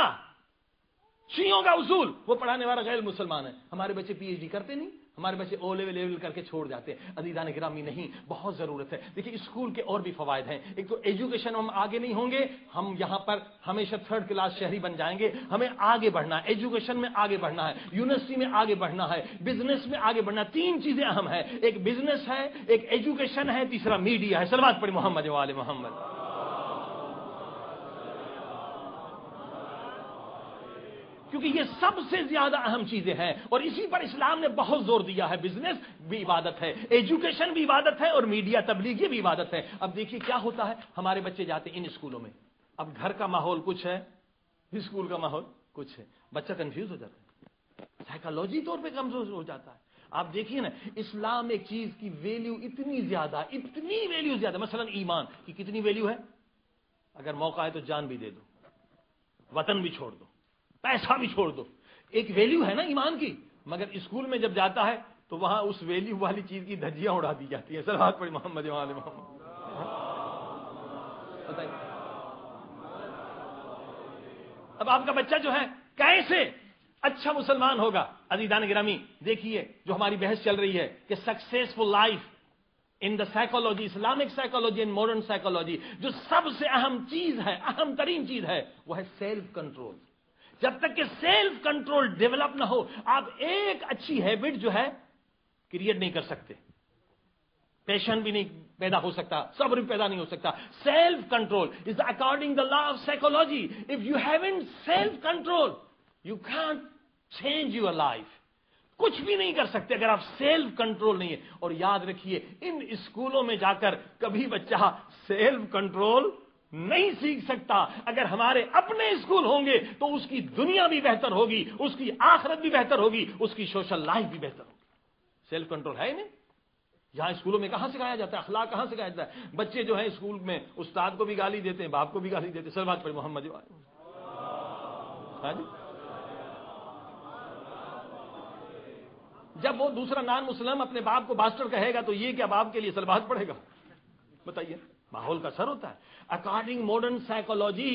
شیعوں کا اصول، وہ پڑھانے والا غیر مسلمان ہے. ہمارے بچے پی ایچ ڈی کرتے نہیں، ہمارے بچے او لیول کر کے چھوڑ جاتے ہیں. عزیزان گرامی نہیں، بہت ضرورت ہے. دیکھیے اسکول کے اور بھی فوائد ہیں. ایک تو ایجوکیشن ہم آگے نہیں ہوں گے، ہم یہاں پر ہمیشہ 3rd کلاس شہری بن جائیں گے. ہمیں آگے بڑھنا ہے، ایجوکیشن میں آگے بڑھنا ہے، یونیورسٹی میں آگے بڑھنا ہے، بزنس میں آگے بڑھنا ہے. 3 چیزیں اہم ہیں، ایک بزنس ہے، ایک ایجوکیشن ہے، تیسرا میڈیا ہے. صلوات پڑھی محمد و آل محمد. کیونکہ یہ سب سے زیادہ اہم چیزیں ہیں، اور اسی پر اسلام نے بہت زور دیا ہے۔ بزنس بھی عبادت ہے، ایجوکیشن بھی عبادت ہے، اور میڈیا تبلیغ یہ بھی عبادت ہے۔ اب دیکھیے کیا ہوتا ہے، ہمارے بچے جاتے ہیں ان اسکولوں میں، اب گھر کا ماحول کچھ ہے، اسکول کا ماحول کچھ ہے، بچہ کنفیوز ہو جاتا ہے، سائیکالوجی طور پہ کمزور ہو جاتا ہے۔ آپ دیکھیے نا، اسلام ایک چیز کی ویلیو اتنی ویلیو زیادہ، مثلا ایمان کی کتنی ویلیو ہے، اگر موقع ہے تو جان بھی دے دو، وطن بھی چھوڑ دو، پیسہ بھی چھوڑ دو، ایک ویلیو ہے نا ایمان کی۔ مگر اسکول میں جب جاتا ہے تو وہاں اس ویلیو والی چیز کی دھجیاں اڑا دی جاتی ہیں۔ صلوات پڑھی محمد وعلی محمد۔ بتائیے اب آپ کا بچہ جو ہے کیسے اچھا مسلمان ہوگا؟ عزیزان گرامی دیکھیے، جو ہماری بحث چل رہی ہے کہ successful life in the psychology, Islamic psychology and modern psychology, جو سب سے اہم چیز ہے، اہم ترین چیز ہے، وہ ہے سیلف کنٹرول۔ جب تک کہ سیلف کنٹرول ڈیولپ نہ ہو، آپ ایک اچھی ہیبٹ جو ہے کریٹ نہیں کر سکتے، پیشن بھی نہیں پیدا ہو سکتا، صبر بھی پیدا نہیں ہو سکتا۔ Self control is according the law of psychology, if you haven't self control you can't change your life, کچھ بھی نہیں کر سکتے اگر آپ سیلف کنٹرول نہیں ہے۔ اور یاد رکھیے، ان اسکولوں میں جا کر کبھی بچہ سیلف کنٹرول نہیں سیکھ سکتا۔ اگر ہمارے اپنے اسکول ہوں گے تو اس کی دنیا بھی بہتر ہوگی، اس کی آخرت بھی بہتر ہوگی، اس کی سوشل لائف بھی بہتر ہوگی۔ سیلف کنٹرول ہے نہیں، یہاں اسکولوں میں کہاں سکھایا جاتا ہے؟ اخلاق کہاں سکھایا جاتا ہے؟ بچے جو ہیں اسکول میں استاد کو بھی گالی دیتے ہیں، باپ کو بھی گالی دیتے ہیں۔ صلوات پڑھی محمد۔ ہاں جی، جب وہ دوسرا نان مسلم اپنے باپ کو باسٹر کہے گا تو یہ کیا باپ کے لیے صلوات پڑھے گا؟ بتائیے، ماحول کا اثر ہوتا ہے۔ اکارڈنگ ماڈرن سائیکولوجی،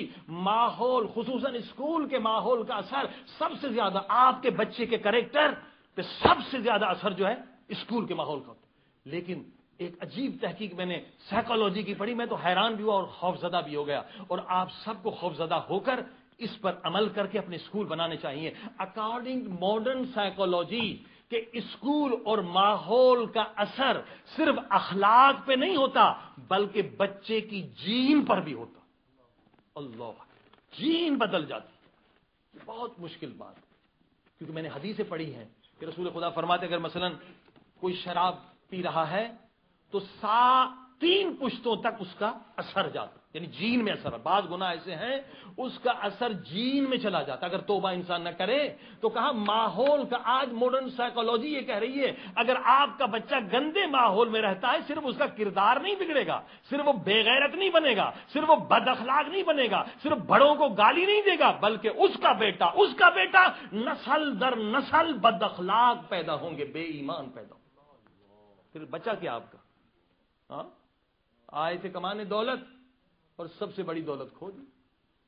ماحول، خصوصاً اسکول کے ماحول کا اثر سب سے زیادہ آپ کے بچے کے کریکٹر پہ سب سے زیادہ اثر جو ہے اسکول کے ماحول کا ہوتا ہے۔ لیکن ایک عجیب تحقیق میں نے سائیکالوجی کی پڑھی، میں تو حیران بھی ہوا اور خوفزدہ بھی ہو گیا، اور آپ سب کو خوفزدہ ہو کر اس پر عمل کر کے اپنے اسکول بنانے چاہیے۔ اکارڈنگ ماڈرن سائیکالوجی کہ اسکول اور ماحول کا اثر صرف اخلاق پہ نہیں ہوتا بلکہ بچے کی جین پر بھی ہوتا۔ اللہ، جین بدل جاتی، یہ بہت مشکل بات، کیونکہ میں نے حدیثیں پڑھی ہیں کہ رسول خدا فرماتے اگر مثلا کوئی شراب پی رہا ہے تو 3 پشتوں تک اس کا اثر جاتا، یعنی جین میں اثر۔ بعض گناہ ایسے ہیں اس کا اثر جین میں چلا جاتا اگر توبہ انسان نہ کرے تو۔ کہا ماحول کا، آج ماڈرن سائیکولوجی یہ کہہ رہی ہے اگر آپ کا بچہ گندے ماحول میں رہتا ہے صرف اس کا کردار نہیں بگڑے گا، صرف وہ بے غیرت نہیں بنے گا، صرف وہ بد اخلاق نہیں بنے گا، صرف بڑوں کو گالی نہیں دے گا، بلکہ اس کا بیٹا نسل در نسل بد اخلاق پیدا ہوں گے، بے ایمان پیدا ہوں گے۔ پھر بچہ کیا آپ کا؟ ہاں، آئے تھے کمانے دولت اور سب سے بڑی دولت کھو دی۔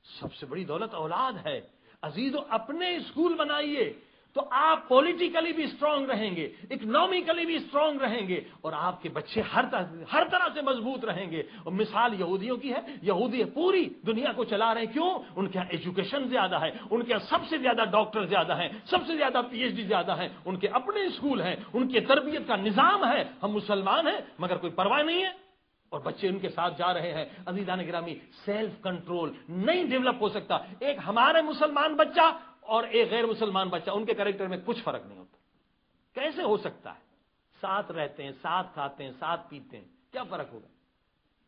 سب سے بڑی دولت اولاد ہے۔ عزیزو، اپنے اسکول بنائیے تو آپ پولیٹیکلی بھی اسٹرانگ رہیں گے، اکنامکلی بھی اسٹرانگ رہیں گے، اور آپ کے بچے ہر طرح سے مضبوط رہیں گے۔ اور مثال یہودیوں کی ہے، یہودی پوری دنیا کو چلا رہے ہیں، کیوں؟ ان کے ایجوکیشن زیادہ ہے، ان کے سب سے زیادہ ڈاکٹر زیادہ ہیں، سب سے زیادہ پی ایچ ڈی زیادہ ہیں، ان کے اپنے اسکول ہیں، ان کی تربیت کا نظام ہے۔ ہم مسلمان ہیں مگر کوئی پرواہ نہیں ہے، اور بچے ان کے ساتھ جا رہے ہیں۔ عزیزان گرامی، سیلف کنٹرول نہیں ڈیولپ ہو سکتا۔ ایک ہمارے مسلمان بچہ اور ایک غیر مسلمان بچہ، ان کے کریکٹر میں کچھ فرق نہیں ہوتا۔ کیسے ہو سکتا ہے؟ ساتھ رہتے ہیں، ساتھ کھاتے ہیں، ساتھ پیتے ہیں، کیا فرق ہوگا؟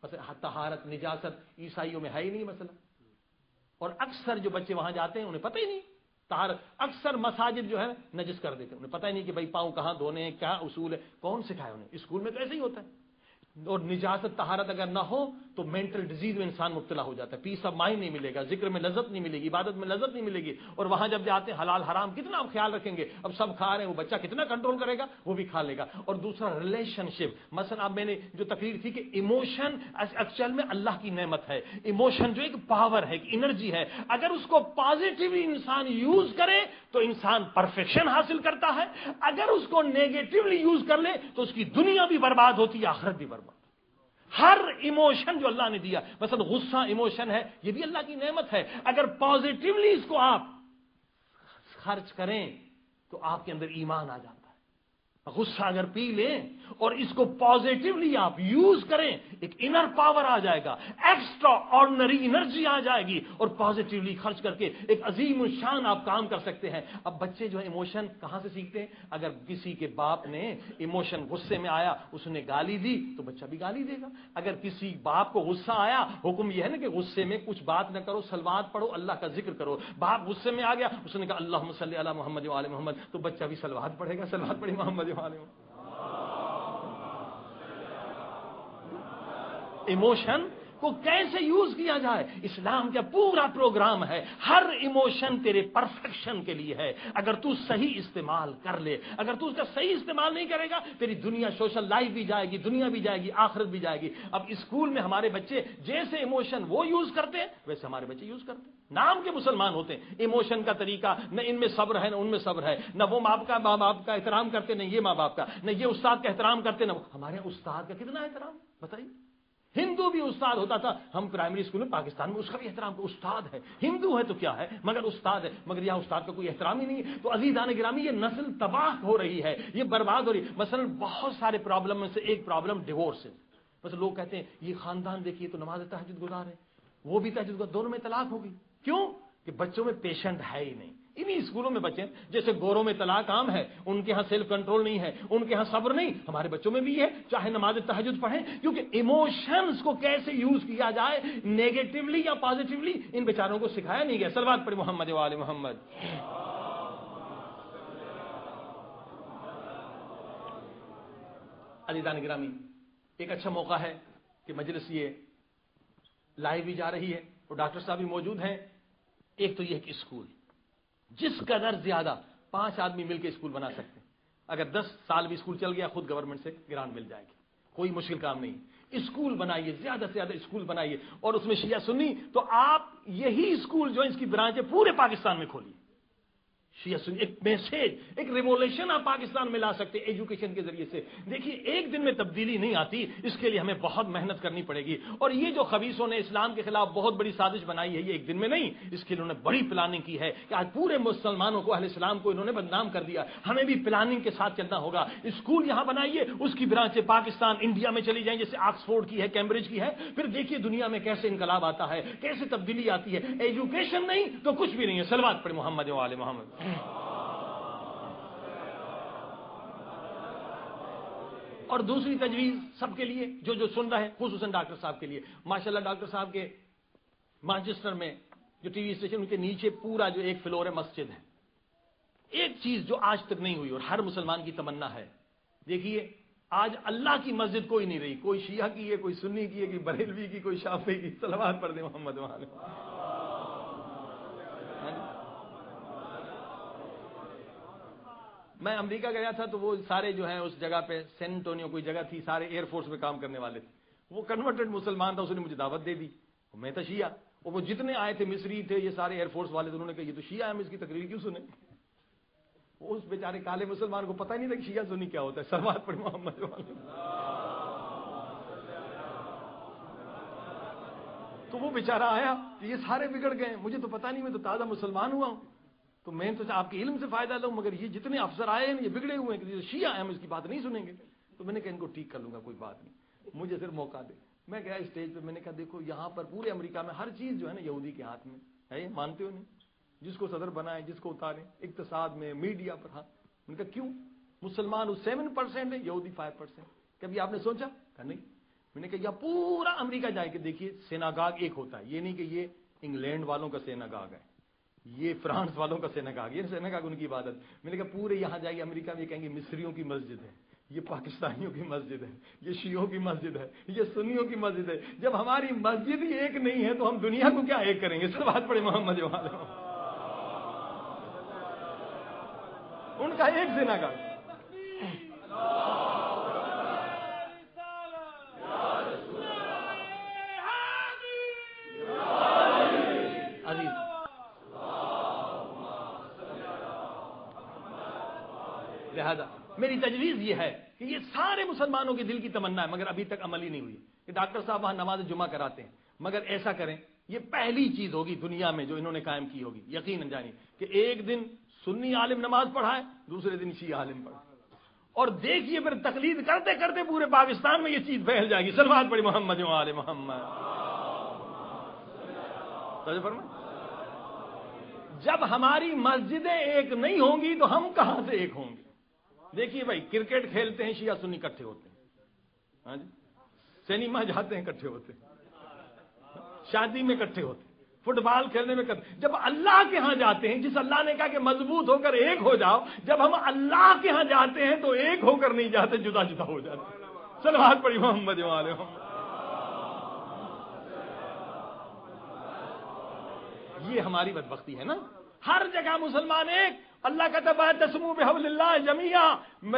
مثلا طہارت، نجاست عیسائیوں میں ہے ہی نہیں مثلا، اور اکثر جو بچے وہاں جاتے ہیں انہیں پتہ ہی نہیں طہارت۔ اکثر مساجد جو ہے نجس کر دیتے ہیں، انہیں پتہ ہی نہیں کہ بھائی پاؤں کہاں دھونے ہیں، کیا اصول ہے، کون سکھائے انہیں؟ اسکول میں تو ایسے ہی ہوتا ہے۔ اور نجاست طہارت اگر نہ ہو تو مینٹل ڈیزیز میں انسان مبتلا ہو جاتا ہے، پیس آف مائنڈ نہیں ملے گا، ذکر میں لذت نہیں ملے گی، عبادت میں لذت نہیں ملے گی۔ اور وہاں جب جاتے ہیں حلال حرام کتنا آپ خیال رکھیں گے؟ اب سب کھا رہے ہیں، وہ بچہ کتنا کنٹرول کرے گا؟ وہ بھی کھا لے گا۔ اور دوسرا ریلیشن شپ، مثلا اب میں نے جو تقریر تھی کہ ایموشن ایکچوئل میں اللہ کی نعمت ہے، ایموشن جو ایک پاور ہے، ایک انرجی ہے، اگر اس کو پازیٹیولی انسان یوز کرے تو انسان پرفیکشن حاصل کرتا ہے، اگر اس کو نیگیٹیولی یوز کر لے تو اس کی دنیا بھی برباد ہوتی ہے، آخرت بھی برباد۔ ہر ایموشن جو اللہ نے دیا، مثلا غصہ ایموشن ہے، یہ بھی اللہ کی نعمت ہے، اگر پازیٹیولی اس کو آپ خرچ کریں تو آپ کے اندر ایمان آ جاتا ہے۔ غصہ اگر پی لیں اور اس کو پازیٹیولی آپ یوز کریں، ایک انر پاور آ جائے گا، ایکسٹرا آرڈنری انرجی آ جائے گی، اور پازیٹیولی خرچ کر کے ایک عظیم الشان آپ کام کر سکتے ہیں۔ اب بچے جو ایموشن کہاں سے سیکھتے ہیں؟ اگر کسی کے باپ نے ایموشن غصے میں آیا، اس نے گالی دی تو بچہ بھی گالی دے گا۔ اگر کسی باپ کو غصہ آیا، حکم یہ ہے نا کہ غصے میں کچھ بات نہ کرو، صلوات پڑھو، اللہ کا ذکر کرو۔ باپ غصے میں آ گیا، اس نے کہا اللہم صلی علی محمد و آل محمد، تو بچہ بھی صلوات پڑھے گا، صلوات پڑھی محمد و آل محمد۔ ایموشن کو کیسے یوز کیا جائے، اسلام کا پورا پروگرام ہے، ہر ایموشن تیرے پرفیکشن کے لیے ہے۔ اگر تو صحیح استعمال کر لے، اگر تو اس کا صحیح استعمال نہیں کرے گا، تیری دنیا سوشل لائف بھی جائے گی، دنیا بھی جائے گی، آخرت بھی جائے گی۔ اب اسکول میں ہمارے بچے جیسے ایموشن وہ یوز کرتے ہیں، ویسے ہمارے بچے یوز کرتے ہیں۔ نام کے مسلمان ہوتے ہیں، ایموشن کا طریقہ نہ ان میں صبر ہے نہ ان میں صبر ہے، نہ وہ ماں باپ کا احترام کرتے، نہ یہ ماں باپ کا، نہ یہ استاد کا احترام کرتے، نہ ہمارے استاد کا کتنا احترام بتائیے۔ ہندو بھی استاد ہوتا تھا، ہم پرائمری اسکول میں پاکستان میں اس کا بھی احترام، استاد ہے، ہندو ہے تو کیا ہے، مگر استاد ہے، مگر یہاں استاد کا کوئی احترام ہی نہیں ہے۔ تو عزیزان گرامی، یہ نسل تباہ ہو رہی ہے، یہ برباد ہو رہی ہے۔ مثلا بہت سارے پرابلم میں سے ایک پرابلم ڈیورس ہے۔ بس لوگ کہتے ہیں یہ خاندان دیکھیے تو نماز تہجد گزار ہے، وہ بھی تہجد گزار، دونوں میں طلاق ہوگی۔ کیوں؟ کہ بچوں میں پیشنٹ ہے ہی نہیں۔ انہی اسکولوں میں بچے، جیسے گوروں میں طلاق عام ہے، ان کے ہاں سیلف کنٹرول نہیں ہے، ان کے ہاں صبر نہیں، ہمارے بچوں میں بھی ہے، چاہے نماز تہجد پڑھیں، کیونکہ ایموشنز کو کیسے یوز کیا جائے نیگیٹولی یا پازیٹیولی ان بیچاروں کو سکھایا نہیں گیا۔ صلوات پڑھی محمد و آل محمد۔ عزیزان گرامی، ایک اچھا موقع ہے کہ مجلس یہ لائیو بھی جا رہی ہے اور ڈاکٹر صاحب بھی موجود ہیں۔ ایک تو یہ کہ اسکول جس قدر زیادہ 5 آدمی مل کے اسکول بنا سکتے ہیں، اگر 10 سال بھی اسکول چل گیا خود گورنمنٹ سے گرانٹ مل جائے گی، کوئی مشکل کام نہیں۔ اسکول بنائیے، زیادہ سے زیادہ اسکول بنائیے، اور اس میں شیعہ سنی تو آپ یہی اسکول جو اس کی برانچ ہے پورے پاکستان میں کھولیے۔ شیعہ سنی ایک میسج، ایک ریولیوشن آپ پاکستان میں لا سکتے ایجوکیشن کے ذریعے سے۔ دیکھیے ایک دن میں تبدیلی نہیں آتی، اس کے لیے ہمیں بہت محنت کرنی پڑے گی۔ اور یہ جو خبیثوں نے اسلام کے خلاف بہت بڑی سازش بنائی ہے، یہ ایک دن میں نہیں، اس کے لیے انہوں نے بڑی پلاننگ کی ہے کہ آج پورے مسلمانوں کو، اہل اسلام کو انہوں نے بدنام کر دیا۔ ہمیں بھی پلاننگ کے ساتھ چلنا ہوگا۔ اسکول یہاں بنائیے، اس کی برانچیں پاکستان انڈیا میں چلی جائیں، جیسے آکسفورڈ کی ہے، کیمبرج کی ہے۔ پھر دیکھیے دنیا میں کیسے انقلاب آتا ہے، کیسے تبدیلی آتی ہے۔ ایجوکیشن نہیں تو کچھ بھی نہیں ہے۔ صلوات پڑھیں محمد و آل محمد۔ اور دوسری تجویز سب کے لیے جو سن رہے ہیں، خصوصاً ڈاکٹر صاحب کے لیے، ماشاءاللہ ڈاکٹر صاحب کے مانچسٹر میں جو ٹی وی اسٹیشن، ان کے نیچے پورا جو ایک فلور ہے مسجد ہے۔ ایک چیز جو آج تک نہیں ہوئی اور ہر مسلمان کی تمنا ہے، دیکھیے آج اللہ کی مسجد کوئی نہیں رہی، کوئی شیعہ کی ہے، کوئی سنی کی ہے، کوئی بریلوی کی، کوئی شافعی کی۔ صلوات پڑھ دیں محمد و آل محمد۔ میں امریکہ گیا تھا تو وہ سارے جو ہیں اس جگہ پہ سین انٹونیو کوئی جگہ تھی، سارے ایئر فورس میں کام کرنے والے تھے۔ وہ کنورٹڈ مسلمان تھا، اس نے مجھے دعوت دے دی، میں تھا شیعہ، اور وہ جتنے آئے تھے مصری تھے، یہ سارے ایئر فورس والے تھے، انہوں نے کہا یہ تو شیعہ ہے، ہم اس کی تقریر کیوں سنیں؟ اس بیچارے کالے مسلمان کو پتہ نہیں تھا کہ شیعہ سنی کیا ہوتا ہے۔ صلوات پڑھ محمد و آل محمد۔ تو وہ بیچارہ آیا کہ یہ سارے بگڑ گئے، مجھے تو پتہ نہیں، میں تو تازہ مسلمان ہوا ہوں، تو میں تو آپ کے علم سے فائدہ لوں، مگر یہ جتنے افسر آئے ہیں یہ بگڑے ہوئے ہیں، کہ شیعہ ہیں، ہم اس کی بات نہیں سنیں گے۔ تو میں نے کہا ان کو ٹھیک کر لوں گا، کوئی بات نہیں، مجھے صرف موقع دے۔ میں گیا اسٹیج پہ، میں نے کہا دیکھو یہاں پر پورے امریکہ میں ہر چیز جو ہے نا یہودی کے ہاتھ میں ہے، مانتے ہو نہیں؟ جس کو صدر بنائیں، جس کو اتاریں، اقتصاد میں، میڈیا پر۔ ہاں، میں نے کہا کیوں؟ مسلمان 7% ہے، یہودی 5%۔ کبھی آپ نے سوچا؟ کہا نہیں۔ میں نے کہا یا پورا امریکہ جائے کہ دیکھیے سیناگاگ ایک ہوتا ہے، یہ نہیں کہ یہ انگلینڈ والوں کا سیناگاگ ہے، یہ فرانس والوں کا سیناگاگ، یہ سیناگاگ ان کی عبادت۔ میں نے کہا پورے یہاں جائیے امریکہ میں، یہ کہیں گے مصریوں کی مسجد ہے، یہ پاکستانیوں کی مسجد ہے، یہ شیعوں کی مسجد ہے، یہ سنیوں کی مسجد ہے۔ جب ہماری مسجد ہی ایک نہیں ہے تو ہم دنیا کو کیا ایک کریں گے؟ صلوات پڑھیں محمد و آل محمد۔ ان کا ایک سیناگاگ۔ لہذا میری تجویز یہ ہے کہ یہ سارے مسلمانوں کے دل کی تمنا ہے، مگر ابھی تک عملی نہیں ہوئی کہ ڈاکٹر صاحب وہاں نماز جمعہ کراتے ہیں، مگر ایسا کریں، یہ پہلی چیز ہوگی دنیا میں جو انہوں نے قائم کی ہوگی، یقیناً جانیے کہ ایک دن سنی عالم نماز پڑھائے، دوسرے دن شیعہ عالم پڑھائے، اور دیکھیے پھر تقلید کرتے کرتے پورے پاکستان میں یہ چیز پھیل جائے گی. صلوات پڑھی محمد و آل محمد. جب ہماری مسجدیں ایک نہیں ہوں گی تو ہم کہاں سے ایک ہوں گے؟ دیکھیے بھائی، کرکٹ کھیلتے ہیں شیعہ سنی اکٹھے ہوتے ہیں، ہاں جی، سینما جاتے ہیں اکٹھے ہوتے ہیں، شادی میں اکٹھے ہوتے ہیں، فٹ بال کھیلنے میں کرتے. جب اللہ کے ہاں جاتے ہیں، جس اللہ نے کہا کہ مضبوط ہو کر ایک ہو جاؤ، جب ہم اللہ کے ہاں جاتے ہیں تو ایک ہو کر نہیں جاتے، جدا جدا ہو جاتے. صلوات پڑھی محمد و آل محمد. یہ ہماری بدبختی ہے نا. ہر جگہ مسلمان ایک، اللہ کہتا ہے تسمو بحبل اللہ جمیعا،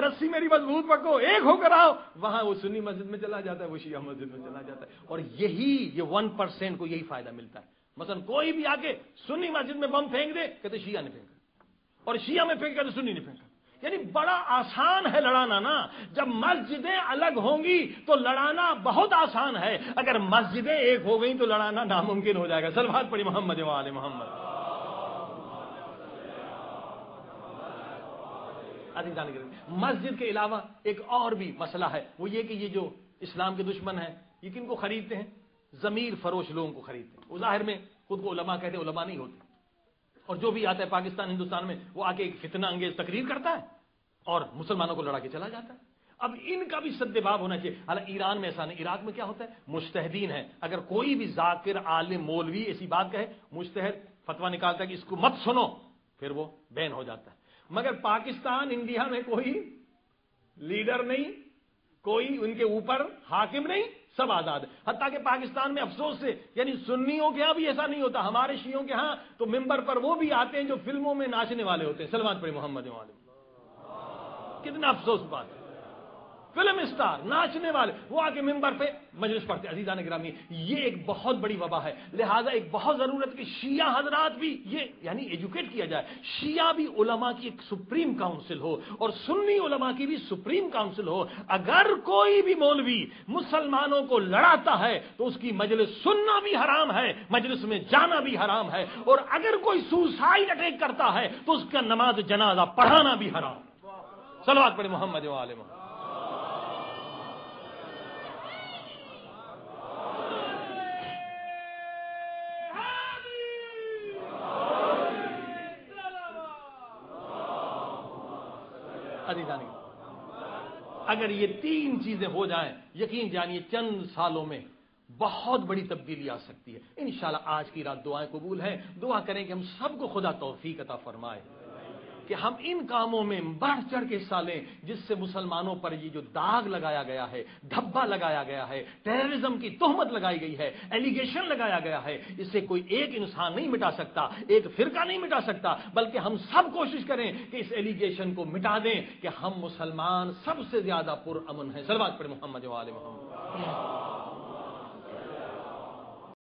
رسی میری مضبوط پکڑو، ایک ہو کر آؤ. وہاں وہ سنی مسجد میں چلا جاتا ہے، وہ شیعہ مسجد میں چلا جاتا ہے. اور یہ 1% کو یہی فائدہ ملتا ہے. مثلا کوئی بھی آ کے سنی مسجد میں بم پھینک دے، کہتے شیعہ نے پھینکا، اور شیعہ میں پھینکا تو سنی نے پھینکا. یعنی بڑا آسان ہے لڑانا نا. جب مسجدیں الگ ہوں گی تو لڑانا بہت آسان ہے، اگر مسجدیں ایک ہو گئیں تو لڑانا ناممکن ہو جائے گا. صلوات پڑھی محمد و آل محمد. مسجد کے علاوہ ایک اور بھی مسئلہ ہے، وہ یہ کہ یہ جو اسلام کے دشمن ہیں یہ کن کو خریدتے ہیں؟ ضمیر فروش لوگوں کو خریدتے ہیں. وہ ظاہر میں خود کو علماء کہتے ہیں، علماء نہیں ہوتے. اور جو بھی آتا ہے پاکستان ہندوستان میں، وہ آ کے ایک فتنہ انگیز تقریر کرتا ہے اور مسلمانوں کو لڑا کے چلا جاتا ہے. اب ان کا بھی سدباب ہونا چاہیے. حالانکہ ایران میں ایسا نہیں. عراق میں کیا ہوتا ہے؟ مجتہدین ہے. اگر کوئی بھی ذاکر عالم مولوی ایسی بات کہے، مجتہد فتویٰ نکالتا ہے کہ اس کو مت سنو، پھر وہ بین ہو جاتا ہے. مگر پاکستان انڈیا میں کوئی لیڈر نہیں، کوئی ان کے اوپر حاکم نہیں، سب آزاد ہے. حتیٰ کہ پاکستان میں افسوس سے، یعنی سنیوں کے ہاں بھی ایسا نہیں ہوتا. ہمارے شیعوں کے ہاں تو ممبر پر وہ بھی آتے ہیں جو فلموں میں ناچنے والے ہوتے ہیں. صلوات پڑھی محمد و آل محمد. کتنا افسوس بات ہے. فلم اسٹار، ناچنے والے، وہ آ کے ممبر پہ مجلس پڑھتے. عزیزان گرامی، یہ ایک بہت بڑی وبا ہے. لہٰذا ایک بہت ضرورت کہ شیعہ حضرات بھی یہ یعنی ایجوکیٹ کیا جائے. شیعہ بھی علماء کی ایک سپریم کاؤنسل ہو اور سنی علماء کی بھی سپریم کاؤنسل ہو. اگر کوئی بھی مولوی مسلمانوں کو لڑاتا ہے تو اس کی مجلس سننا بھی حرام ہے، مجلس میں جانا بھی حرام ہے. اور اگر کوئی سوسائڈ اٹیک کرتا ہے تو اس کا نماز جنازہ پڑھانا بھی حرام. صلوات پڑھے محمد و آل محمد. اگر یہ 3 چیزیں ہو جائیں، یقین جانیے چند سالوں میں بہت بڑی تبدیلی آ سکتی ہے. انشاءاللہ آج کی رات دعائیں قبول ہیں. دعا کریں کہ ہم سب کو خدا توفیق عطا فرمائے کہ ہم ان کاموں میں بڑھ چڑھ کے حصہ لیں جس سے مسلمانوں پر یہ جو داغ لگایا گیا ہے، دھبا لگایا گیا ہے، ٹیررزم کی تہمت لگائی گئی ہے، ایلیگیشن لگایا گیا ہے، اس سے کوئی ایک انسان نہیں مٹا سکتا، ایک فرقہ نہیں مٹا سکتا، بلکہ ہم سب کوشش کریں کہ اس ایلیگیشن کو مٹا دیں کہ ہم مسلمان سب سے زیادہ پرامن ہیں. صلوات پڑھیں محمد و آل محمد.